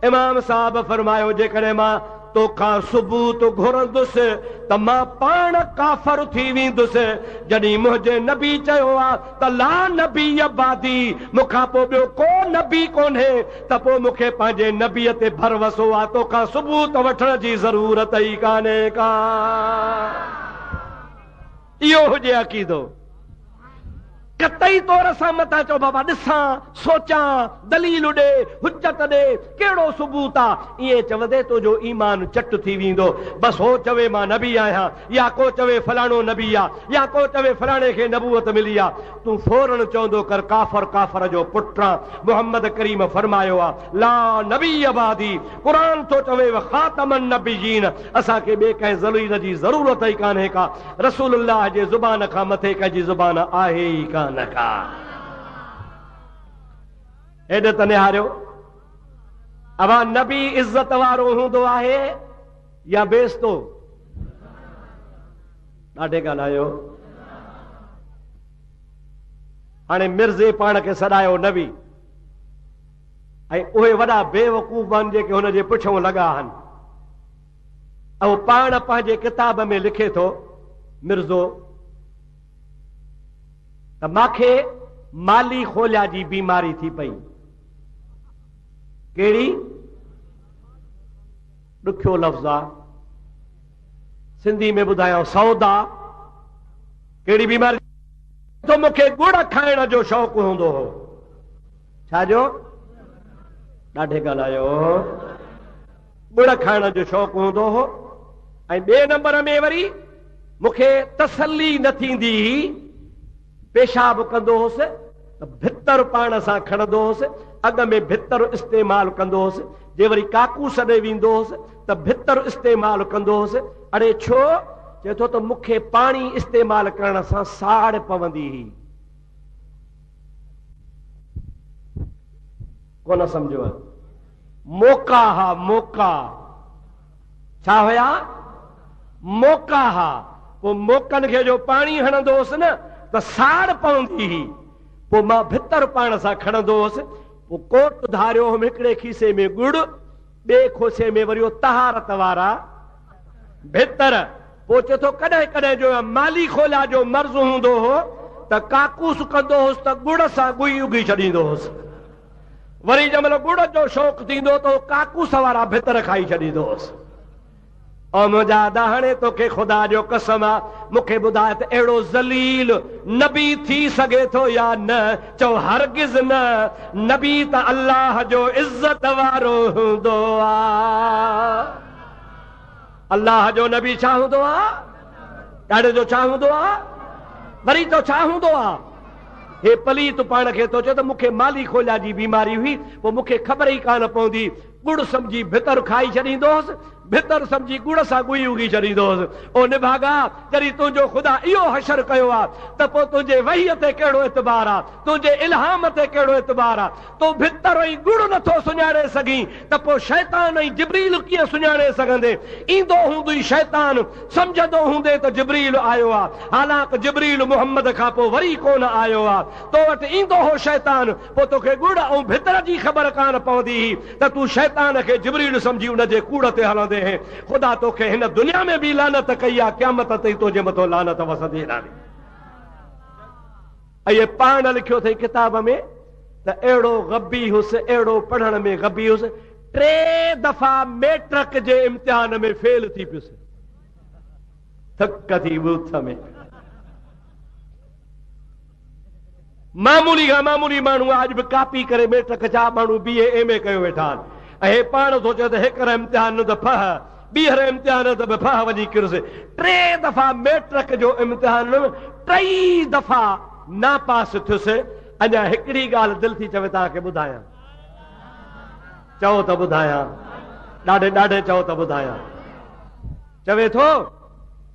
इमाम साहब फरमायो जेकॾहिं मां तोखां सबूत घुरंदुसि त मां पाण काफ़र थी वेंदुसि। जॾहिं मुंहिंजे नबी चयो आहे त ला नबी बादी, मूंखां पोइ ॿियो को नबी कोन्हे, त पोइ मूंखे पंहिंजे नबीअ ते भरवसो आहे। तोखां सबूत वठण जी ज़रूरत ई कान्हे का। इहो हुजे अक़ीदो। कतई तौर सां मथां चओ बाबा ॾिसां, सोचां, दलील ॾे, हुज्जत ॾे, कहिड़ो सबूत आहे। ईअं चवंदे तुंहिंजो ईमान चट थी वेंदो। बसि हो चवे मां नबी आहियां, या को चवे फलाणो नबी आहे, या को चवे फलाणे खे नबूवत मिली आहे, तूं फौरन चवंदो कर काफ़र, काफ़र जो पुटु आं। मोहम्मद करीम फरमायो आहे ला नबी बादी। क़ुरान थो चवे ख़ातमन नबिय्यीन। असांखे ॿिए कंहिं ज़लील जी ज़रूरत ई कान्हे का। रसूलुल्लाह जे ज़ुबान खां मथे कंहिंजी ज़ुबान आहे ई कान का। हेॾे त निहारियो, अवा नबी इज़त वारो हूंदो आहे या बेस्तो? ॾाढे ॻाल्हायो। हाणे मिर्ज़े पाण खे सॾायो नबी, ऐं उहे वॾा बेवकूफ़ आहिनि जेके हुनजे पुठियों लॻा आहिनि। ऐं पाण पंहिंजे किताब में लिखे थो मिर्ज़ो त मूंखे माली खोलिया जी बीमारी थी पई। कहिड़ी? ॾुखियो लफ़्ज़ आहे, सिंधी में ॿुधायो सौदा। कहिड़ी बीमारी? तो मूंखे गुड़ खाइण जो शौक़ु हूंदो हो। छाजो? ॾाढे ॻाल्हायो। गुड़ खाइण जो शौक़ु हूंदो हो। ऐं ॿिए नंबर में वरी मूंखे तसल्ली न थींदी हुई, पेशाब कंदो हुउसि त भितर पाण सां खणंदो हुउसि, अॻ में भितर इस्तेमालु कंदो हुउसि, जे वरी काकूस ॾे वेंदो हुउसि त भितर इस्तेमालु कंदो हुउसि। अड़े छो? चए थो त मूंखे पाणी इस्तेमालु करण सां साड़ पवंदी हुई। कोन सम्झो? मौका हा मौका। छा हुया? मोका हा, पोइ मोकनि खे जो पाणी हणंदो हुअसि न त साड़ पवंदी हुई, पोइ मां भितर पाण सां खणंदो हुअसि, पोइ कोट धारियो हुउमि हिकिड़े खीसे में गुड़, ॿिए खोसे में वरी तहारत वारा भितर। पोइ चए थो कॾहिं कॾहिं जो माली खोला जो मर्ज़ हूंदो हो त काकूस कंदो हुउसि त गुड़ सां गुई उगी छॾींदो हुउसि, वरी जंहिं महिल गुड़ जो शौक़ु थींदो त काकूस वारा भितर खाई छॾींदो हुउसि। ऐं मुंहिंजा दाहणे तोखे ख़ुदा जो कसम आहे, मूंखे ॿुधाए त अहिड़ो ज़लील नबी थी सघे थो या न? चओ हरगिज़ न, नबी त अल्लाह जो इज़त वारो हूंदो आहे। अल्लाह जो नबी छा हूंदो आहे? ॾाढे जो छा हूंदो आहे? वरी तो छा हूंदो आहे? हे पलीत पाण खे थो चए त मूंखे माली खोलिया जी बीमारी हुई, पोइ मूंखे ख़बर ई कान पवंदी, गुड़ सम्झी भितर खाई छॾींदो हुउसि, भितर सम्झी गुड़ सां गुई उगी छॾींदो हुउसि। ओ निभागा जॾहिं तुंहिंजो ख़ुदा इहो हशर कयो आहे त पोइ तुंहिंजे वहीअ ते कहिड़ो एतबार आहे, तुंहिंजे इल्हाम ते कहिड़ो एतबार आहे? तूं भितर ई गुड़ नथो सुञाणे सघीं त पोइ शैतान ऐं जिब्रील कीअं सुञाणे सघंदे? ईंदो हूंदई शैतान, सम्झंदो हूंदे त जिब्रील आयो आहे, हालांकि जिब्रील मुहम्मद खां पोइ वरी कोन आयो आहे। तो वटि ईंदो हो शैतान, पोइ तोखे गुड़ ऐं भितर जी ख़बर कान पवंदी हुई त तूं शैतान खे जिब्रील सम्झी उनजे कूड़ ते हलंदे। ख़ुदा तोखे हिन दुनिया में भी लानत कई आहे, क़यामत ताईं तुंहिंजे मथां लानत वसंदी रहंदी। ऐं पाण लिखियो अथई किताब में त अहिड़ो गबी हुउसि, अहिड़ो पढ़ण में गबी हुउसि, 3 दफ़ा मेट्रिक जे इम्तिहान में फेल थी पियुसि, थक थी बूथ में। मामूली खां मामूली माण्हू अॼु बि कापी करे मेट्रिक जा माण्हू BA MA कयो वेठा आहिनि, ऐं पाण सोचे त हिकर इम्तिहान त फह, ॿीहर इम्तिहान त बि फह वञी किरसि। 3 दफ़ा मेट्रिक जो इम्तिहान, 3 दफ़ा ना पास थियुसि। अञा हिकिड़ी ॻाल्हि दिलि थी चवे तव्हांखे ॿुधायां, चओ त ॿुधायां, ॾाढे ॾाढे चओ त ॿुधायां। चवे थो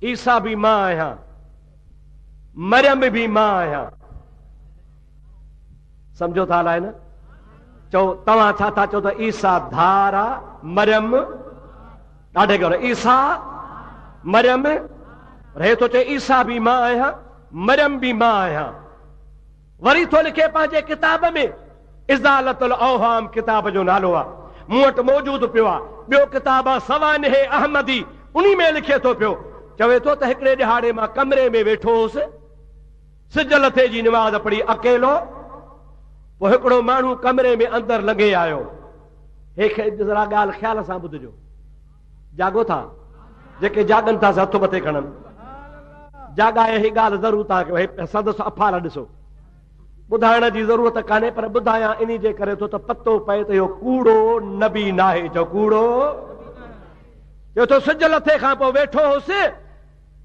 ईसा बि मां आहियां, मरियम बि मां आहियां। सम्झो था अलाए न? चओ तव्हां छा था चओ त ईसा धार आहे, मरियम ॾाढे गौर, ईसा मरियम रहे थो चए ईसा बि मां आहियां, मरियम बि मां आहियां। वरी थो लिखे पंहिंजे किताब में, इज़ालतुल औहाम किताब जो नालो आहे, मूं वटि मौजूदु पियो आहे। ॿियो किताब आहे सवानिह अहमदी, उन्ही में लिखे थो पियो। चवे थो त हिकिड़े ॾिहाड़े मां कमरे में वेठो हुउसि, सिज लथे जी निमाज़ पढ़ी अकेलो, पोइ हिकिड़ो माण्हू कमरे में अंदरि लंघे आयो। हे जरा ॻाल्हि ख़्याल सां ॿुधिजो, जागो था, जेके जागनि था हथ मथे खणनि, जाॻाए ही ॻाल्हि ज़रूरु तव्हांखे संदसि अफ़ार ॾिसो, ॿुधाइण जी ज़रूरत कान्हे, पर ॿुधायां इन जे करे थो त पतो पए त इहो कूड़ो नबी नाहे। चओ कूड़ो, चओ थो सिज लथे खां पोइ वेठो हुउसि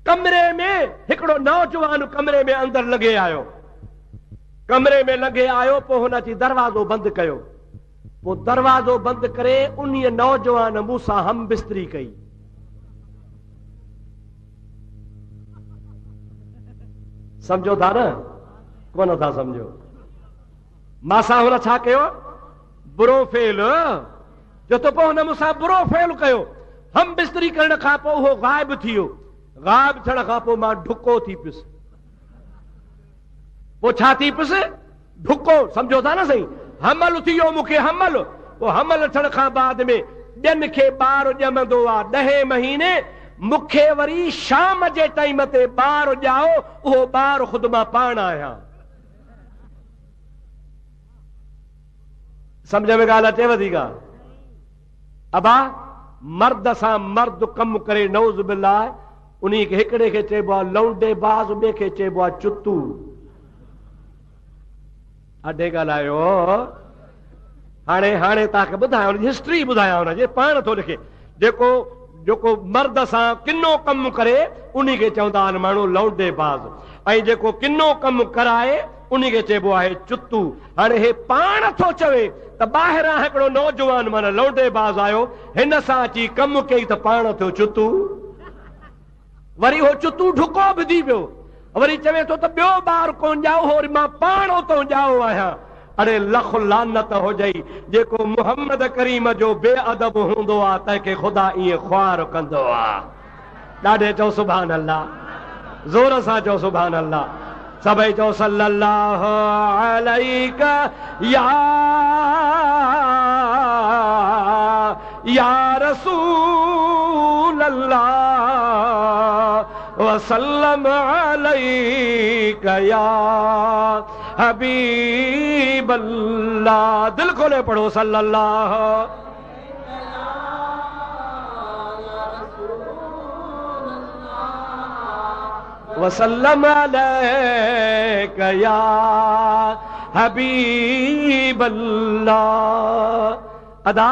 कमरे में, हिकिड़ो नौजवान कमरे में अंदरि लंघे आयो, कमरे में लंघे आयो, पोइ हुन अची दरवाज़ो बंदि कयो, पोइ दरवाज़ो बंदि करे उन नौजवान मूंसां हम बिस्तरी कई। सम्झो था न? कोन था सम्झो? मासां हुन छा कयो? बुरो फेल, जो त पोइ हुन मूंसां बुरो फेल कयो। हम बिस्तरी करण खां पोइ उहो गायब थी वियो। गायब थियण खां पोइ मां ढुको थी पियुसि। पोइ छा थी पियुसि? ढुको, सम्झो था न सही? हमल थी वियो मूंखे, हमल। पोइ हमल थियण खां बाद में ॿियनि खे ॿार ॼमंदो आहे 10 महीने, मूंखे वरी शाम जे टाइम ते ॿार ॼाओ, उहो ॿार ख़ुदि मां पाण आहियां। सम्झ में ॻाल्हि अचे वधीक? अबा मर्द सां मर्द कमु करे नौज़ बिल्लाह, उन खे हिकिड़े खे चइबो आहे लौंडे बाज़, ॿिए खे चइबो आहे चुतू। अॾे ॻाल्हायो। हाणे हाणे तव्हांखे ॿुधायां, हिस्ट्री ॿुधायां हुनजे, पाण थो लिखे। जेको जेको मर्द सां किनो कमु करे उन खे चवंदा आहिनि माण्हू लौंडे बाज़, ऐं जेको किनो कमु कराए उन खे चइबो आहे चुतू। हाणे हे पाण थो चवे त ॿाहिरां हिकिड़ो नौजवान माना लौंडे बाज़ आयो, हिन सां अची कमु कई त पाण थियो चुतू। वरी हो चुतू ढुको विधी पियो, वरी चवे थो त ॿियो ॿार कोन ॼाओ, वरी मां पाण उतो ॼाओ आहियां। अरे लख लानत हुजई जेको मुहम्मद करीम जो बेअदब हूंदो आहे, तंहिंखे ख़ुदा ईअं ख्वार कंदो आहे। ॾाढे चओ सुभान अल्लाह, ज़ोर सां चओ सुभान अल्लाह। सभई चओ सल्लल्लाहु अलैका या रसूल अल्लाह वसल्लम अलैका या हबीब अल्लाह। दिल खोले पढ़ो सल्लल्लाहु वसल्लम अलैका या हबीब अल्लाह। अदा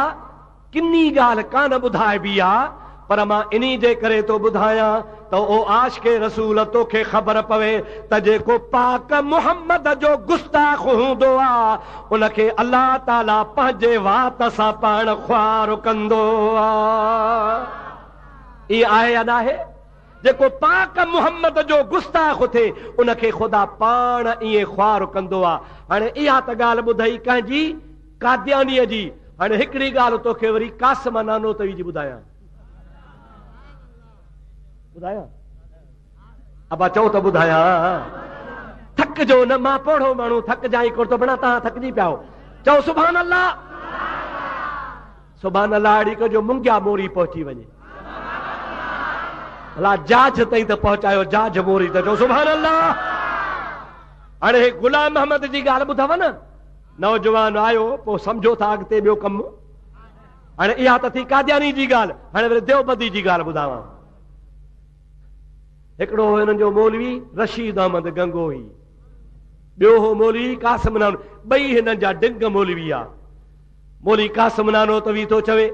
किन्नी ॻाल्हि कान ॿुधाइबी आहे, पर मां इन्ही जे करे तो ॿुधायां त ओ आशिक़े रसूल तोखे ख़बर पवे त जेको पाक मुहम्मद जो गुस्ताख़ हूंदो आहे उनखे अल्लाह ताला पंहिंजे वात सां पाण ख़्वार कंदो आहे। इहा आहे या न आहे? जेको पाक मुहम्मद जो गुस्ताख़ थिए उनखे ख़ुदा पाण ईअं ख़्वार कंदो आहे। हाणे इहा त ॻाल्हि ॿुधाई कंहिंजी, कादियानीअ जी। हाणे हिकिड़ी ॻाल्हि तोखे वरी कासिम नानोतवी जी ॿुधायां। ॿुधायां अबा चओ त ॿुधायां। थकिजो न, मां पढ़ो माण्हू थकिजाई कोन थो बणा, तव्हां थकिजी पिया हो। चओ सुभान अल्लाह। सुभान अल्लाह अहिड़ी कजो मुंगिया मोरी पहुची वञे। अला जाज ताईं त पहुचायो, जाज मोरी त चओ सुभान अल्लाह। हाणे गुलाम अहमद जी ॻाल्हि ॿुधव न, नौजवान आयो, पोइ सम्झो था अॻिते ॿियो कमु। हाणे इहा त थी कादियानी जी ॻाल्हि। हाणे वरी देवबंदी जी ॻाल्हि ॿुधावां। हिकिड़ो हिननि जो मौलवी रशीद अहमद गंगोही, ॿियो हो मौलवी कासिम नानो, ॿई हिननि जा डिंग मौलवी आहे। मौलवी कासिम नानोतवी थो चवे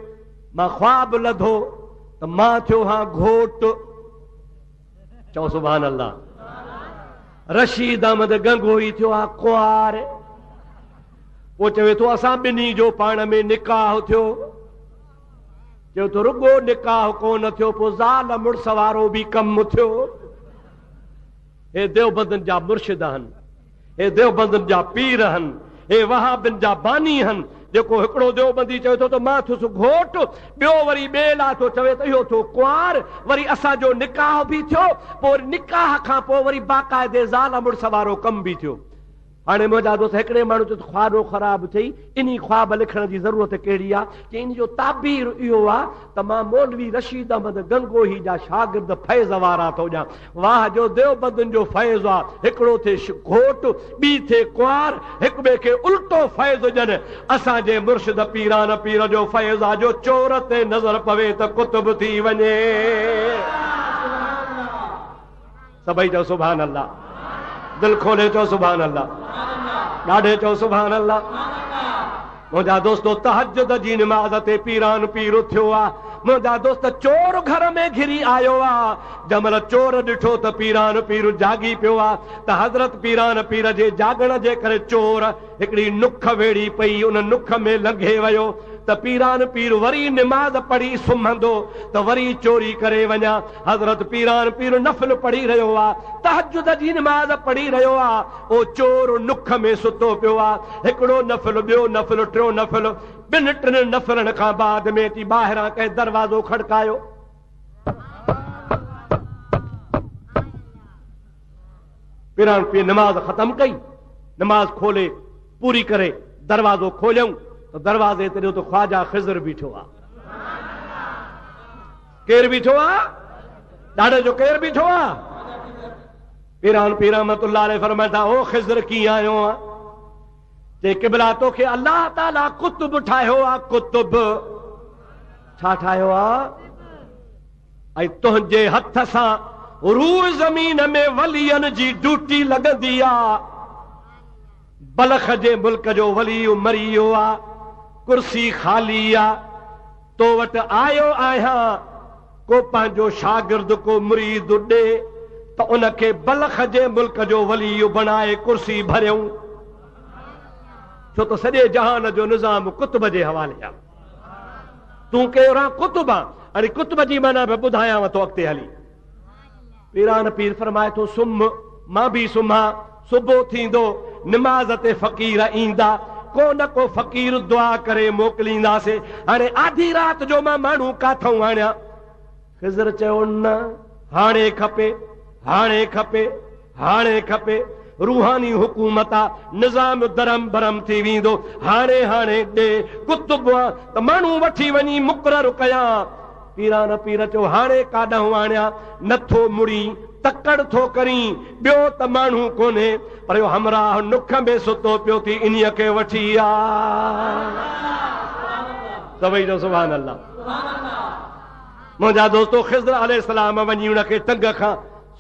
मां ख्वाब लधो त मां थियो हां घोट। चओ सुभान अल्लाह। रशीद अहमद गंगोही थियो आहे कुंवार। पोइ चवे थो असां ॿिन्ही जो पाण में निकाह थियो। चयो तो रुगो निकाह कोन थियो, पोइ ज़ाल मुड़स वारो बि कमु थियो। हे देवबंदनि जा मुर्शिद आहिनि, हे देवबंदनि जा पीर आहिनि, हे वहाबिन जा बानी आहिनि। जेको हिकिड़ो देवबंदी चवे थो त मां थियुसि घोट, ॿियो वरी ॿिए लाइ थो चवे त इहो थियो कुंवार। वरी असांजो निकाह बि थियो, पोइ निकाह खां पोइ वरी बाक़ाइदे ज़ाल मुड़स वारो कमु बि थियो। हाणे मुंहिंजा दोस्त हिकिड़े माण्हू चयो ख्वाबो ख़राब थी, इन ख्वाब लिखण जी ज़रूरत कहिड़ी आहे? कि इन जो ताबीर इहो आहे त मां मौलवी रशीद अहमद गंगोही जा शागिर्द फैज़ वारा थो ॾियां। वाह जो देवबंदनि जो फैज़ आहे, हिकिड़ो थिए घोट, ॿी थिए कुंवार, हिक ॿिए खे उल्टो फैज़ ॾियनि। असांजे मुर्शिद पीरान पीर जो फैज़ आहे जो चोर ते नज़र पवे त कुतुब थी वञे। सभई चओ सुभान अल्लाह। दिल खोले चओ सुभान अल्लाह। ॾाढे चओ सुभान अल्लाह। मुंहिंजा दोस्तो तहज्जुद जी निमाज़ ते पीरान पीर थियो आहे। मुंहिंजा दोस्त चोर घर में घिरी आयो आहे। जंहिंमहिल चोर ॾिठो त पीरान पीर जागी पियो आहे त हज़रत पीरान पीर जे जागण जे करे चोर हिकिड़ी नुख वेड़ी पई, उन नुख में लंघे वियो त पीरान पीर वरी निमाज़ पढ़ी सुम्हंदो त वरी चोरी करे वञा। हज़रत पीरान पीर नफ़िल पढ़ी रहियो आहे, तहज्जुद जी निमाज़ पढ़ी रहियो आहे। ओ चोर नुख में सुतो पियो आहे। हिकिड़ो नफ़िल, ॿियो नफ़िल, टियों नफ़िल। ॿिनि टिनि नफ़िलनि खां बाद में थी ॿाहिरां कंहिं दरवाज़ो खड़कायो। पीरान पीर निमाज़ ख़तम कई, निमाज़ खोले पूरी करे दरवाज़ो खोलियऊं तो दरवाजे ते तो ख्वाजा खिज़र बीठो आहे। केर बीठो आहे? ॾाढे जो केर बीठो आहे? पीरान पीर रहमतुल्लाह अलैह फरमाता ओ खिज़र कीअं आयो आहे? ते क़िबला तोखे अल्लाह ताला कुतुब ठाहियो आहे। कुतुब छा ठाहियो आहे? ऐं तुंहिंजे हथ सां रूह ज़मीन में वलियन जी ड्यूटी लॻंदी आहे। बलख जे मुल्क जो वली मरी वियो आहे, कुर्सी खाली आहे, तो वटि आयो आहियां को पंहिंजो शागिर्द को मुरीद ॾे त उनखे बलख जे मुल्क जो वली बणाए कुर्सी भरियऊं। छो त सॼे जहान जो निज़ाम कुतुब जे हवाले आहे। तूं केरु आहे? कुतुब आहे। हाणे कुतुब जी माना बि ॿुधायांव थो अॻिते हली। पीरान पीर फरमाए थो सुम्ह, मां बि सुम्हां। सुबुह थींदो, निमाज़ ते फ़क़ीर ईंदा, को न को फ़क़ीर दुआ करे मोकिलींदासीं। हाणे आधी रात जो मां माण्हू काथऊं आणियां? खिज़र चयो न, हाणे खपे, हाणे खपे, हाणे खपे। रूहानी हुकूमत आहे, निज़ाम दरम बरम थी वेंदो। हाणे हाणे ॾे कुतुब आहे त माण्हू वठी वञी मुक़ररु कयां। पीरान पीर चयो हाणे काॾां आणिया, नथो मुड़ी, तकड़ थो करी, ॿियो त माण्हू कोन्हे, पर इहो हमराह नुख में सुतो पियो थी, इन्हीअ खे वठी आ। सभई जो सुभान अल्लाह। मुंहिंजा दोस्तो ख़िज़र अलैहिस्सलाम वञी उनखे टंग खां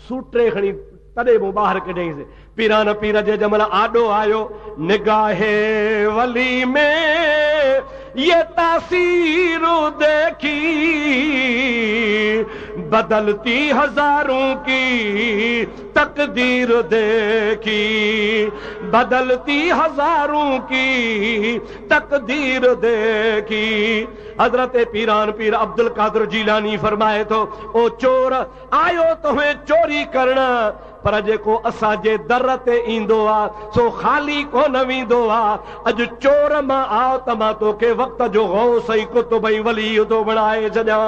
सूटे खणी तॾहिं मूं ॿाहिरि कढईंसि। पीरान पीर जे जमल आॾो आयो, निगाहे वली में ये तासीर देखी, बदलती हजारों की तकदीर देखी, बदलती हजारों की तकदीर देखी। हजरत पीरान पीर अब्दुल कादिर जीलानी फरमाए थो, ओ चोर आयो तोहें चोरी करण, पर जेको असांजे दर ते ईंदो आहे सो ख़ाली कोन वेंदो आहे। अॼु चोर मां आओ त मां तोखे वक़्त जो गौस ऐं कुतुब ऐं वली थो बणाए छॾियां।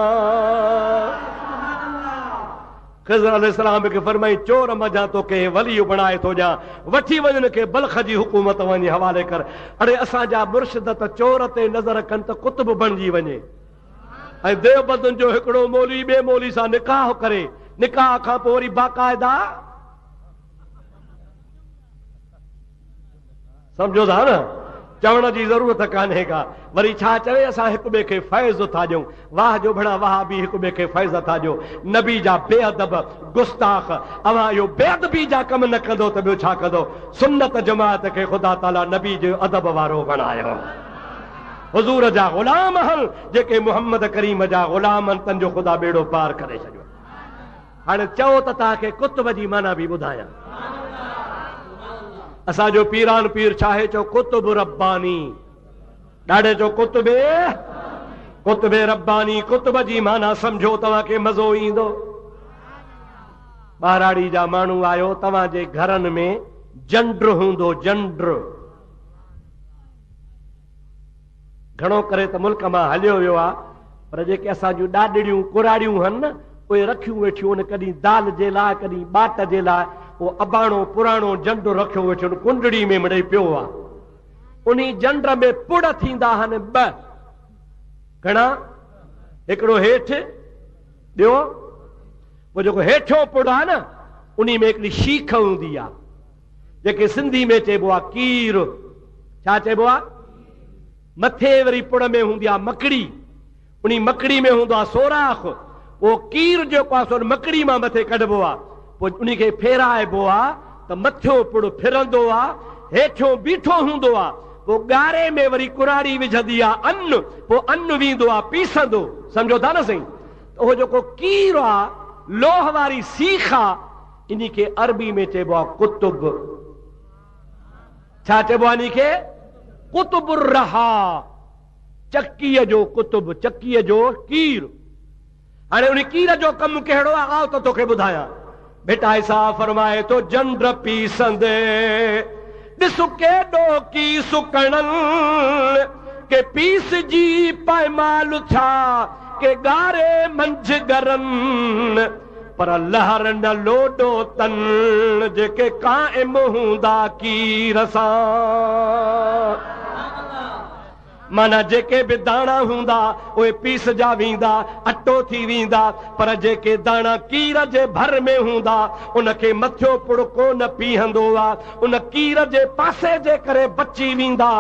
ख़िज़र अलैहिस्सलाम खे फरमाई चोर मजा तोखे वली बणाए थो ॾियां, वठी वञ उनखे बल्ख जी हुकूमत वञी हवाले कर। अड़े असांजा मुर्शिद त चोर ते नज़र कनि त कुतुब बणिजी वञे। ऐं देवबंदुनि जो हिकिड़ो मौलवी ॿिए मौलवी सां निकाह करे, निकाह खां पोइ वरी बाक़ाइदा समझो था न, चवण जी ज़रूरत कान्हे का, वरी छा चवे असां हिक ॿिए खे फैज़ था ॾियूं। वाह जो भणा वाह बि हिक ॿिए खे फैज़ था ॾियो। नबी जा बेअदब गुस्ताख अवां इहो बेअदबी जा कम न कंदो त ॿियो छा कंदो। सुन्नत जमात खे ख़ुदा ताला नबी जो अदब वारो बणायो। हुज़ूर जा ग़ुलाम हल जेके मुहम्मद करीम जा ग़ुलाम आहिनि, तंहिंजो ख़ुदा बेड़ो पार करे छॾियो। हाणे चओ त तव्हांखे कुतुब जी माना बि ॿुधायां। असांजो पीरान पीर छाहे चो कुतुब रब्बानी, ॾाढे चो कुतुबे रब्बानी। कुतुब जी माना सम्झो तव्हांखे मज़ो ईंदो। ॿाराड़ी जा माण्हू आयो, तव्हांजे घरनि में जंड्र हूंदो, जंड्र घणो करे त मुल्क मां हलियो वियो आहे, पर जेके असांजूं ॾाॾड़ियूं कुराड़ियूं आहिनि न, उहे रखियूं वेठियूं आहिनि, कॾहिं दाल जे लाइ, कॾहिं बाट जे लाइ। उहो अबाणो पुराणो जंड रखियो वेठो कुंडड़ी में मिड़ई पियो आहे। उन जंड में पुड़ थींदा आहिनि ॿ, घणा, हिकिड़ो हेठि, ॿियो पोइ जेको हेठियो पुड़ आहे न, उन में हिकिड़ी शीख हूंदी आहे, जेके सिंधी में चइबो आहे कीर। छा चइबो आहे? मथे वरी पुड़ में हूंदी आहे मकड़ी, उन मकड़ी में हूंदो आहे सोराख। उहो कीर जेको आहे सो मकड़ी मां मथे कढिबो आहे, पोइ उनखे फेराइबो आहे त मथियो पुड़ फिरंदो आहे, हेठियों बीठो हूंदो आहे। पोइ ॻारे में वरी कुराड़ी विझंदी आहे अन्न, पोइ अन्न वेंदो आहे पीसंदो। सम्झो था न साईं? उहो जेको कीर आहे, लोह वारी सीख आहे, इन खे अरबी में चइबो आहे कुतुब। छा चइबो आहे इन खे? कुतुबुर रहा, चकीअ जो कुतुब, चकीअ जो कीर। हाणे उन कीर जो कमु कहिड़ो आहे, आओ त तोखे ॿुधायां। बेटा ऐसा फरमाए तो जंड पीसंदे ॾिस केॾो की सुकणन के पीस जी पायमाल छा के ॻारे मंझ गरन, पर लहर न लोडो तन जेके काइम हूंदा कीर सां। माना जेके बि दाणा हूंदा उहे पीस जा वेंदा, अटो थी वेंदा, पर जेके दाणा कीर जे भर में हूंदा उनखे मथियो पुड़ कोन पीहंदो आहे, उन कीर जे पासे जे करे बची वेंदा।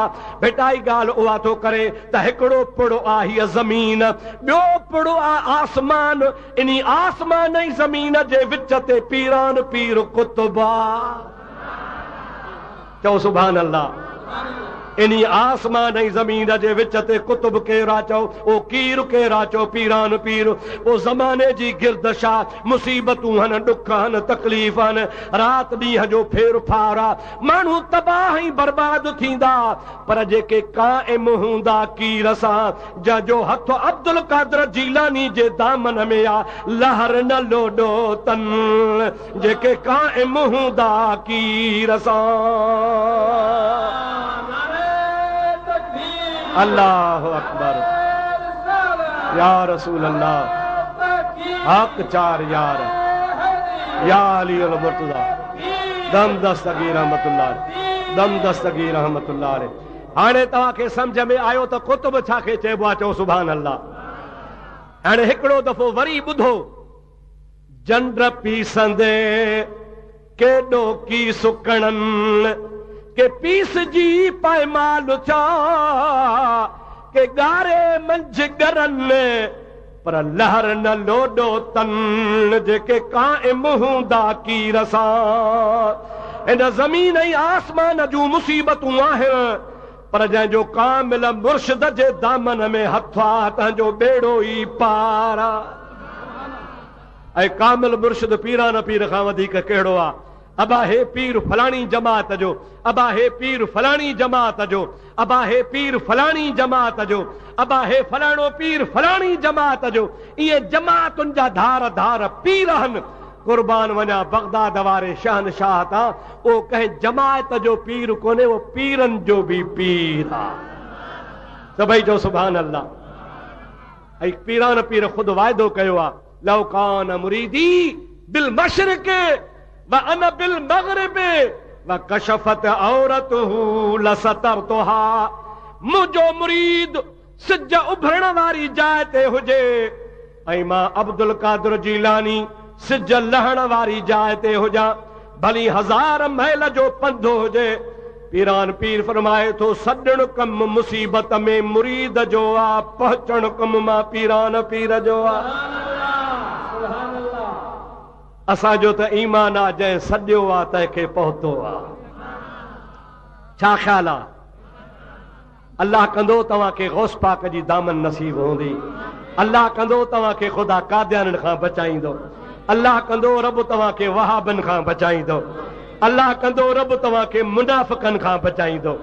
बेटा ई ॻाल्हि उहा थो करे त हिकिड़ो पुड़ आहे हीअ ज़मीन, ॿियो पुड़ आहे आसमान। इन आसमान ऐं ज़मीन जे विच ते पीरान पीर कुतुब आहे। चओ सुभान अल्लाह। इन आसमान ऐं ज़मीन जे विच ते कुतुब केरा चओ, ओ कीर केरा चओ, पीरान पीर। ओ ज़माने जी गिरदशा, मुसीबतूं आहिनि, ॾुख आहिनि, तकलीफ़ आहिनि, राति ॾींहं जो फेर फार आहे, माण्हू तबाह ऐं बर्बाद थींदा, पर जेके क़ाइम हूंदा कीर सां, जंहिंजो हथ अब्दुल कादिर जीलानी जे दामन में आहे, लहर न लोडो तन जेके क़ाइम हूंदा कीर सां। अल्लाह अकबर, या रसूल अल्लाह। हक चार यार या अली अल मुर्तजा दम दस्तगीर रहमतुल्लाह दम दस्तगीर रहमतुल्लाह। हाणे तव्हांखे सम्झ में आयो त कुतुब छाखे चइबो आहे, चओ सुभान अल्लाह। हाणे हिकिड़ो दफ़ो वरी ॿुधो, जंड पीसंदे केॾो की सुकणनि के पीस जी पायमाल छा के ॻारे मंझ गरनि पर लहर न लोॾो तन जेके क़ाइम हूंदा की रसा। हिन ज़मीन ऐं आसमान जूं मुसीबतूं आहिनि पर जंहिंजो कामिल मुर्शिद जे दामन में हथ आहे तंहिंजो बेड़ो ई पार आहे। ऐं कामिल मुर्शिद पीरान पीर खां वधीक कहिड़ो आहे? अबा हे पीर फलाणी जमात जो, अबा हे पीर फलाणी जमात जो, अबा हे पीर फलाणी जमात जो, अबा हे फलाणो पीर फलाणी जमात जो। इहे जमातुनि जा धार धार पीर आहिनि। कुर्बान वञा बगदाद वारे शहनशाह तां, उहो कंहिं जमात जो पीर कोन्हे, उहो पीरनि जो बि पीर आहे। सभई जो सुभान अल्लाह। ऐं पीरान पीर ख़ुदि वाइदो कयो आहे, लौ कान मुरीदी बिल मशरिक़ व अना बिल मग़रिब व कशफत औरतहू लसतरतुहा। मुंहिंजो मुरीद सिज उभरण वारी जाइ ते हुजे ऐं मां अब्दुल कादिर जीलानी सिज लहण वारी जाइ ते हुजां, भली 1000 मैल जो पंधु हुजे। पीरान पीर फरमाए थो, सॾण कम मुसीबत में मुरीद जो आहे, पहुचण कम मां पीरान पीर जो आहे। असांजो त ईमान आहे, जंहिं सॾियो आहे तंहिंखे पहुतो आहे। छा ख़्याल आहे? अल्लाह कंदो तव्हांखे गौस पाक जी दामन नसीब हूंदी। अल्लाह कंदो तव्हांखे ख़ुदा कादियाननि खां बचाईंदो। अल्लाह कंदो रब तव्हांखे वहाबनि खां बचाईंदो। अल्लाह कंदो रब तव्हांखे मुनाफ़िक़नि खां बचाईंदो।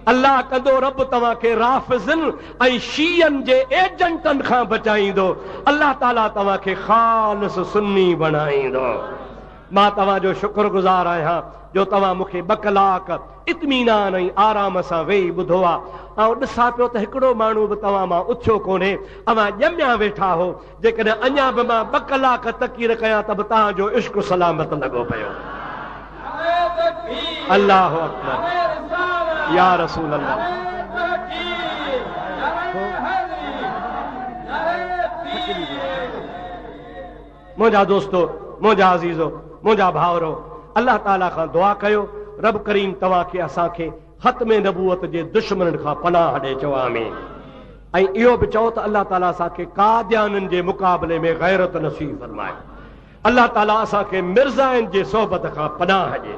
अल्लाह कंदो रब तव्हांखे राफ़िज़नि ऐं शीयनि जे एजेंटनि खां बचाईंदो। अल्लाह ताला तव्हांखे ख़ालिस सुन्नी बणाईंदो। मां तव्हांजो शुक्रगुज़ार आहियां जो तव्हां मूंखे 2 कलाक इत्मीनान ऐं आराम सां वेही ॿुधो आहे। ऐं ॾिसां पियो त हिकिड़ो माण्हू बि तव्हां मां उथियो कोन्हे, अवां ॼमिया वेठा हो। जेकॾहिं अञा बि मां 2 कलाक तकीर कयां त बि तव्हांजो इश्क सलामत लॻो पियो। अल्लाहु अकबर या रसूल अल्लाह। मुंहिंजा दोस्तो, मुंहिंजा अज़ीज़ो, मुंहिंजा भाउरो, अल्लाह ताला खां दुआ कयो, रब करीम तव्हांखे असांखे ख़त्मे नबूवत जे दुश्मननि खां पनाह ॾे। चओ आमीन। ऐं इहो बि चओ त अल्लाह ताला असांखे कादियाननि जे मुक़ाबले में गैरत नसीब फरमाए। अल्लाह ताला असांखे मिर्ज़ाइनि जे सोबत खां पनाह ॾे।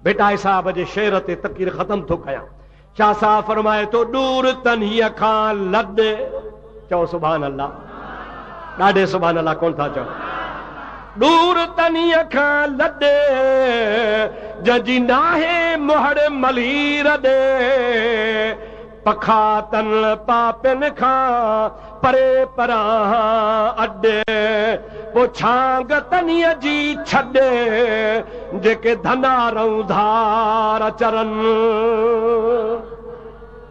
बेटा साहब जे शेर ते तकीर ख़त्म थो कयां। शाह साहब फरमाए थो, दूर तन्हीअ खां लॾ। चओ सुभान अल्लाह। ॾाढे सुभान अल्लाह कोन था चओ। दूर तन्हीअ खां लॾ जंहिंजी नाहे मुहड़ मलीर ॾे, पखा तन पापनि खां परे परां अॾ, पोइ छांग तनीअ जी छॾे जेके धनारऊं धार चरनि।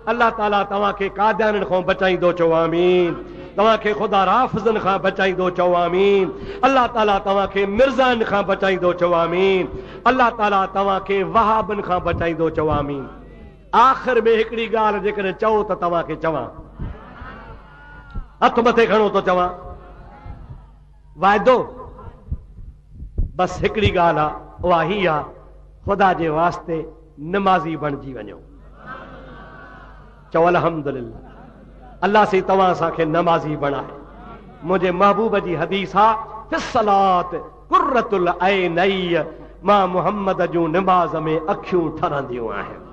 अल्लाह ताला तव्हांखे कादियाननि खां बचाईंदो। चओ आमीन। तव्हांखे ख़ुदा राफ़िज़नि खां बचाईंदो। चओ आमीन। अल्लाह ताला तव्हांखे मिर्ज़ाइनि खां बचाईंदो। चओ आमीन। अल्लाह ताला तव्हांखे वहाबनि खां बचाईंदो। चओ आमीन। आख़िर में हिकिड़ी ॻाल्हि जेकॾहिं चओ त तव्हांखे चवां, हथ मथे खणो तो चवां, वाइदो बस हिकिड़ी ॻाल्हि आहे, उहा ही आहे, ख़ुदा जे वास्ते नमाज़ी बणिजी वञो। चओ अल्हम्दुलिल्लाह। अल्लाह से तव्हां असांखे नमाज़ी बणाए। मुंहिंजे महबूब जी हदीस आहे, फिस्सलात कुर्रतुल ऐनैय, मां मुहम्मद जूं निमाज़ में अखियूं ठरंदियूं आहिनि।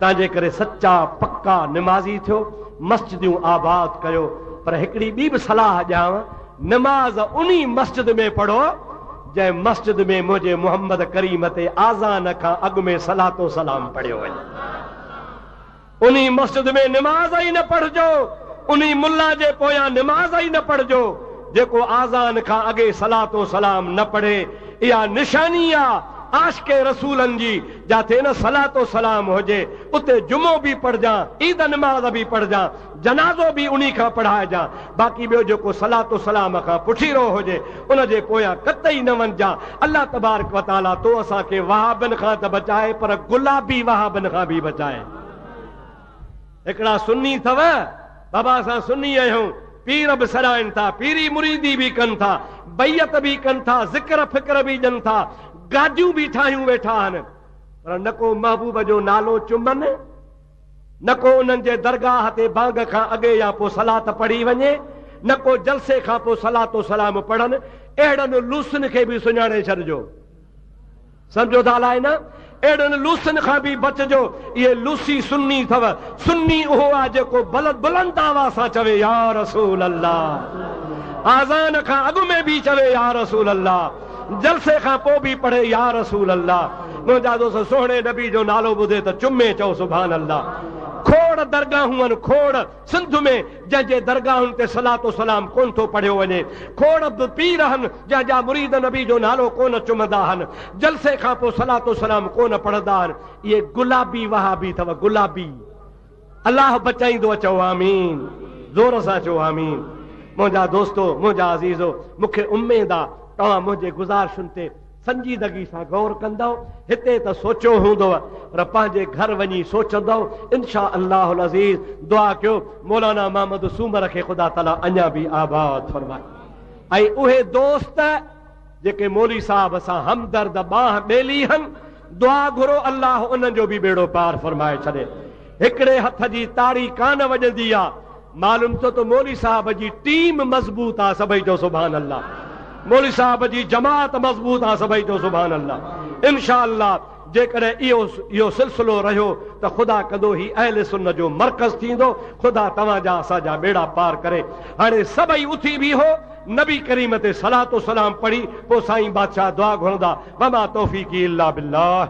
तंहिंजे करे सच्चा पक्का निमाज़ी थियो, मस्जिदियूं आबाद कयो। पर हिकिड़ी ॿी बि सलाह ॾियांव, निमाज़ उन्ही मस्जिद में पढ़ो जंहिं मस्जिद में मुंहिंजे मुहम्मद करीम ते आज़ान खां अॻु में सलातो सलाम पढ़ियो वञे। उन्ही मस्जिद में निमाज़ ई न पढ़जो, उन्ही मुल्ला जे पोयां निमाज़ ई न पढ़जो जेको आज़ान खां अॻे सलातो सलाम न पढ़े। इहा निशानी आहे आशिक़े रसूलन जी जाते न सलातो सलाम हुजे उते जुमो भी पढ़जा, ईद नमाज़ भी पढ़जा, जनाज़ो भी उन्हीं खां पढ़ाइजा। बाक़ी ॿियो जेको सलातो सलाम खां पुठीरो हुजे उन जे पोयां कतई न वञजा। अल्लाह तबारक व तआला तो असांखे वहाबनि खां त बचाए पर गुलाबी वहाबनि खां बि बचाए। हिकिड़ा सुन्नी अथव, बाबा असां सुन्नी आहियूं, पीर बि सराइनि था, पीरी मुरीदी बि कनि था, बैयत बि कनि था, ज़िक्र फ़िक्र बि ॾियनि था, गाॾियूं बि ठाहियूं वेठा आहिनि, पर न को महबूब जो नालो चुमनि, न को उन्हनि जे दरगाह ते बांग खां अॻे या पोइ सलात पढ़ी वञे, न को जलसे खां पोइ सलातो सलाम पढ़नि। अहिड़नि लूसनि खे बि सुञाणे छॾिजो, सम्झो था अलाए न, अहिड़नि लूसनि खां बि बचिजो। इहे लूसी सुन्नी अथव। सुन्नी उहो आहे जेको बुलंद आवाज़ सां चवे या रसूल अल्लाह, आज़ान खां अॻु में बि चवे या रसूल अल्लाह, जलसे खां पोइ बि पढ़े या रसूल अल्लाह। मुंहिंजा दोस्त सोहणे नबी जो नालो ॿुधे त चुमे चओ सुभान अल्लाह। खोड़ दरगाहूं आहिनि, खोड़ सिंध में जंहिंजे दरगाहुनि ते सलातो सलाम कोन थो पढ़ियो वञे, खोड़ बि पीर आहिनि जंहिंजा मुरीद नबी जो नालो कोन चुमंदा आहिनि, जलसे खां पोइ सलातो सलाम कोन पढ़ंदा आहिनि। इहे गुलाबी वहाबी अथव, गुलाबी। अलाह बचाईंदो, चओ आमीन, ज़ोर सां चओ आमीन। मुंहिंजा दोस्तो, मुंहिंजा अज़ीज़ो, मूंखे उमेद आहे तव्हां मुंहिंजे गुज़ारिशुनि ते संजीदगी सां गौर कंदव। हिते त सोचियो हूंदव पर पंहिंजे घर वञी सोचंदव इंशा अल्लाहुल अज़ीज़। दुआ कयो मौलाना मोहम्मद सूमर खे ख़ुदा ताला अञा बि आबाद फरमाए। ऐं उहे दोस्त जेके मौली साहब सां हमदर्द बाह ॿेली आहिनि, दुआ घुरो अल्लाह उन्हनि जो बि बेड़ो पार फरमाए छॾे। हिकिड़े हथ जी ताड़ी कान वॼंदी आहे, मालूम थियो त मौली साहब जी टीम मज़बूत आहे, सभई जो सुभान अल्लाह। मौली साहब जी जमात मज़बूत आहे, सभई जो सुभान अल्लाह। इंशा अल्लाह जेकॾहिं इहो सिलसिलो रहियो त ख़ुदा कंदो ही अहले सुन्नत जो मर्कज़ थींदो। ख़ुदा तव्हांजा असांजा बेड़ा पार करे। हाणे सभई उथी बि हो, नबी करीम ते सलातो सलाम पढ़ी पोइ साईं बादशाह दुआ घुरंदा। वमा तौफीक़ी इल्ला बिल्लाह।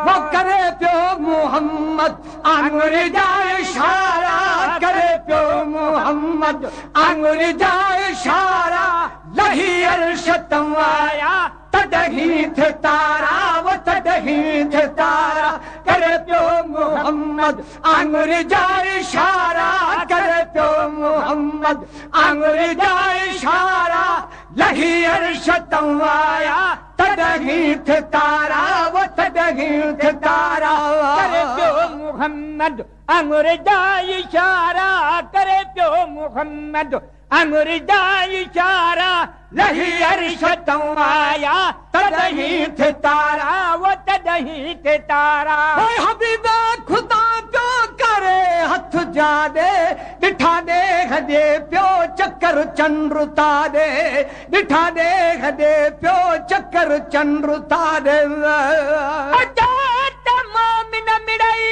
वो करे पियो मोहम्मद आंगुर जा इशारा, करे पियो मोहम्मद आंगुर जा इशारा, लही अर्श तम आया तॾहिं थे तारा, वो तॾहिं थे तारा। करे पियो मोहम्मद आंगुर जा इशारा, करे पियो मोहम्मद आंगुर जा इशारा, लही अर्श तम आया तॾहिं थे तारा, वो तॾहिं थे तारा। करे पियो मोहम्मद आंगुर जा इशारा, करे पियो मोहम्मद आंगुर जा इशारा, लही अर्श तम आया तॾहिं थे तारा, वो तॾहिं थे तारा। हबीबा खुदा पियो करे हथ जाॾे, ॾिठा ॾे दे पियो चक्कर चंद्र ताॾे, ॾिठा ॾे दे पियो चक्कर चंद्र ताॾे। मोमिन मिड़ई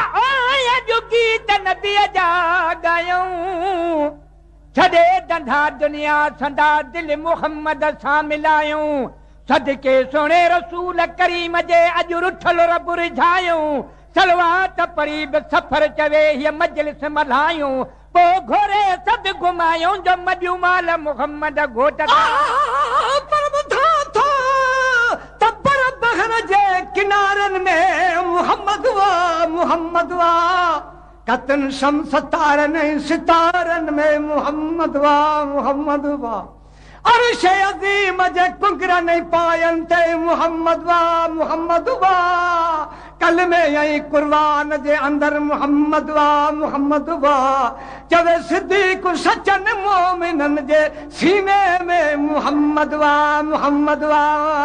आया जो गीत नबीअ जा ॻायूं, छॾे धंधा दुनिया संदा दिल मुहम्मद सां मिलायूं, सदके सुहिणे रसूल करीम जे अॼु रुठल रब रिझायूं, सलवात पढ़ी बि सफ़र चवे हीअ मजलिस मल्हायूं, पोइ घोरे सभु घुमायूं जो मॼू माल मुहम्मद घोट जे किनारनि में मुहम्मद वा मुहम्मद वा, कतन शम्स तारनि सितारनि में मुहम्मद वा मुहम्मद वा, अर्श अज़ीम जे कुंगरनि पायनि ते मुहम्मद वा मुहम्मद वा, कलमे ऐं कुर्बान जे अंदर मुहम्मद वा मुहम्मद वा, चवे सिद्दीक़ सचन मोमिनन जे सीने में मुहम्मद वा मुहम्मद वा।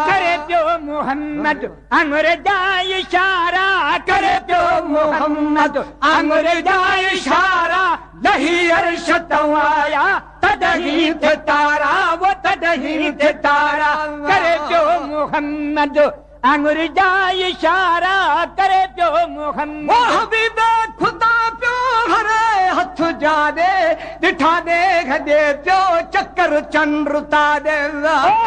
करे पियो मुहम्मद आंगुर जा इशारा, करे पियो मुहम्मद आंगुर जा इशारा, लही अर्श तम आया तॾहिं थे तारा, वो तॾहिं थे तारा। करे पियो मुहम्मद आंगुर जा इशारा, करे पियो मोहम्मद। वो हबीब खुदा पियो हरे हथ जाॾे, ॾिठा ॾे पियो चक्कर चंद्र ताॾे।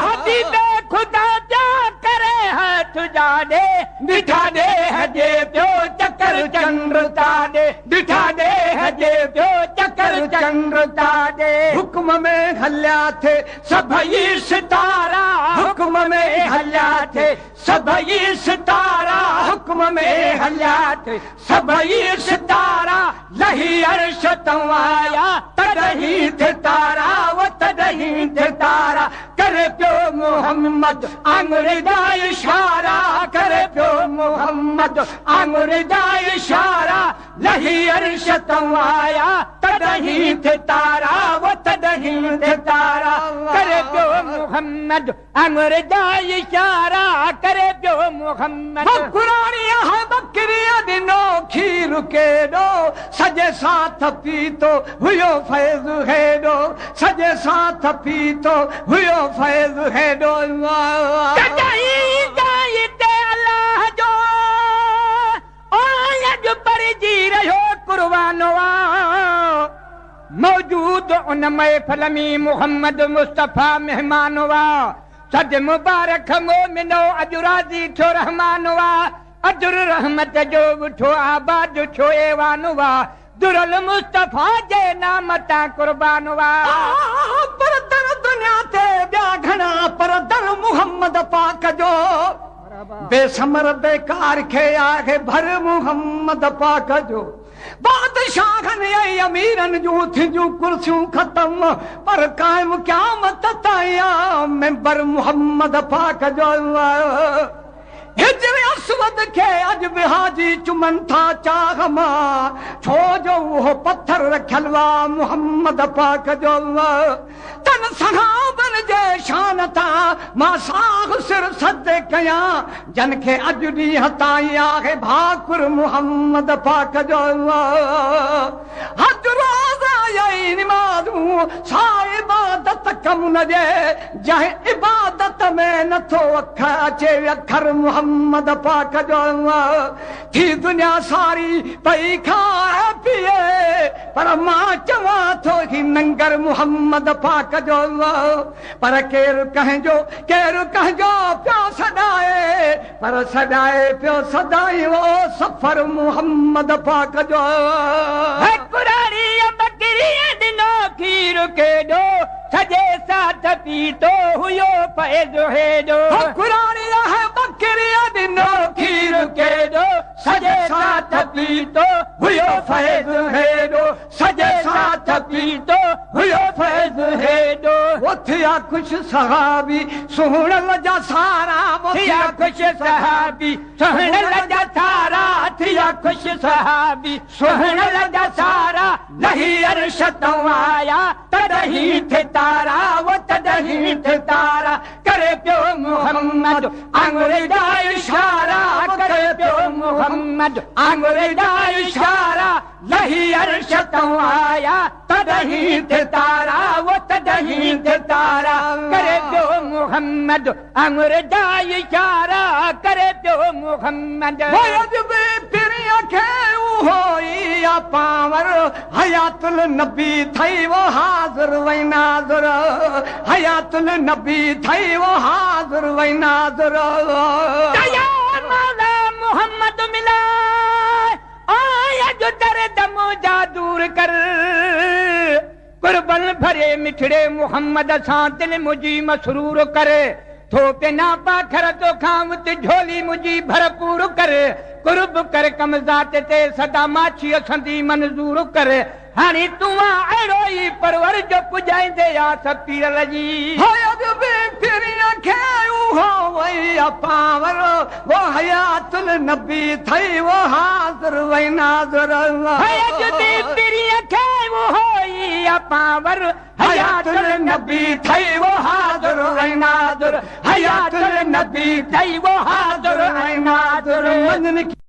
हबीब खुदा पियो करे हथ जाॾे, ॾिठा ॾे पियो चक्कर चंद्र ताॾे, ॾिठा ॾे पियो चक्कर कर चंद्र तारे हुक्म में हल्या थे सभई सितारा हुक्म में हल्या थे सभई सितारा हुक्म में हल्या थे सभई सितारा लही अर्श तवाया तदही थे तारा वो तदही थे तारा करे प्यो मोहम्मद आंगुर दा इशारा करे प्यो मोहम्मद आंगुर दा इशारा लही अर्श तवाया तदही थे तारा वो तदही थे तारा करे प्यो मोहम्मद आंगुर दा इशारा करे प्यो मोहम्मद कुरानिया है बकरिया दिनो खीर के दो सजे साथ पीतो हुयो फैज है दो सजे साथ पीतो हुयो फैज है दो अल्लाह जो आज पर जी रहो कुर्बानो मौजूद उन महफिल में मोहम्मद मुस्तफा मेहमान हुआ सद मुबारक मोमिनो अजु राज़ी छो रहमान हुआ अजुर रहमत जो उठो आबाद छो एवान हुआ दुरल मुस्तफा जे नाम ता कुर्बान हुआ पर दर दुनिया ते ब्या घना पर दर मोहम्मद पाक जो बेसमर बेकार खे आगे भर मोहम्मद पाक जो बादशाहन ऐं अमीरन जूं थियूं कुर्सियूं खत्म पर कायम क़यामत ताया मेंबर मोहम्मद पाक जो हिजर असवद के अज बिहाजी चुमन था चाह मां छो जो वो पत्थर रखल वा मोहम्मद पाक जो तन सहाबन जे शान था मां साग सिर सद कया जन के अज दी हताई आहे भाकुर मोहम्मद पाक जो हज रोज़ा ये नमाज़ू सा इबादत कम न जे जह इबादत में नथो अख अचे अखर मोहम्मद पाक जो थी दुनिया सारी पई खाए पिए पर मां चवा थो ही नंगर मोहम्मद पाक जो पर केर कहजो प्यो सदाए पर सदाए प्यो सदाई वो सफर मोहम्मद पाक जो है कुरानी बकरी दिनो खीर के दो सजे साथ पीतो हुयो फैज है दो कुरानी है बकरी दिनो खीर के दो सजे साथ पीतो हुयो फैज है दो सजे साथ पीतो हुयो फैज है दो वो थिया कुछ सहाबी सुहण लजा सारा वो थिया कुछ सहाबी सुहण लजा सारा थिया कुछ सहाबी सुहण लजा सारा नहीं अर्श तवाया तदही थे तारा वो तदही थे तारा करे प्यो मोहम्मद आंगुर दा इशारा करे प्यो मोहम्मद आंगुर दा इशारा लही अर्श तवाया तदही थे तारा वो तदही थे तारा करे प्यो मोहम्मद आंगुर दा इशारा करे प्यो मोहम्मद पिरिया के होई या पावर हयातुल नबी थई वो हाजिर वई नाज़िर हयातुल नबी थई वो हाजिर वई नाज़िर तैयार मौला मोहम्मद मिला आया जो दर दमो जा दूर कर कुर्बन भरे मिठड़े मोहम्मद सां दिल मुझी मसरूर करे थो पे ना पाखर तो खामत झोली मुझी भरपूर करे कुर्ब कर कमज़ात ते सदा माछी असंदी मंजूर करे हानी तू अड़ो ही परवर जो पुजाइंदे या सपीर लजी होया जो फिरिया के हो वई पावर वो हयातुल नबी थई वो हाजिर वई नाज़िर होया जो फिरिया के होई पावर हयातुल नबी थई वो हाजिर वई नाज़िर हयातुल नबी थई वो हाजिर वई नाज़िर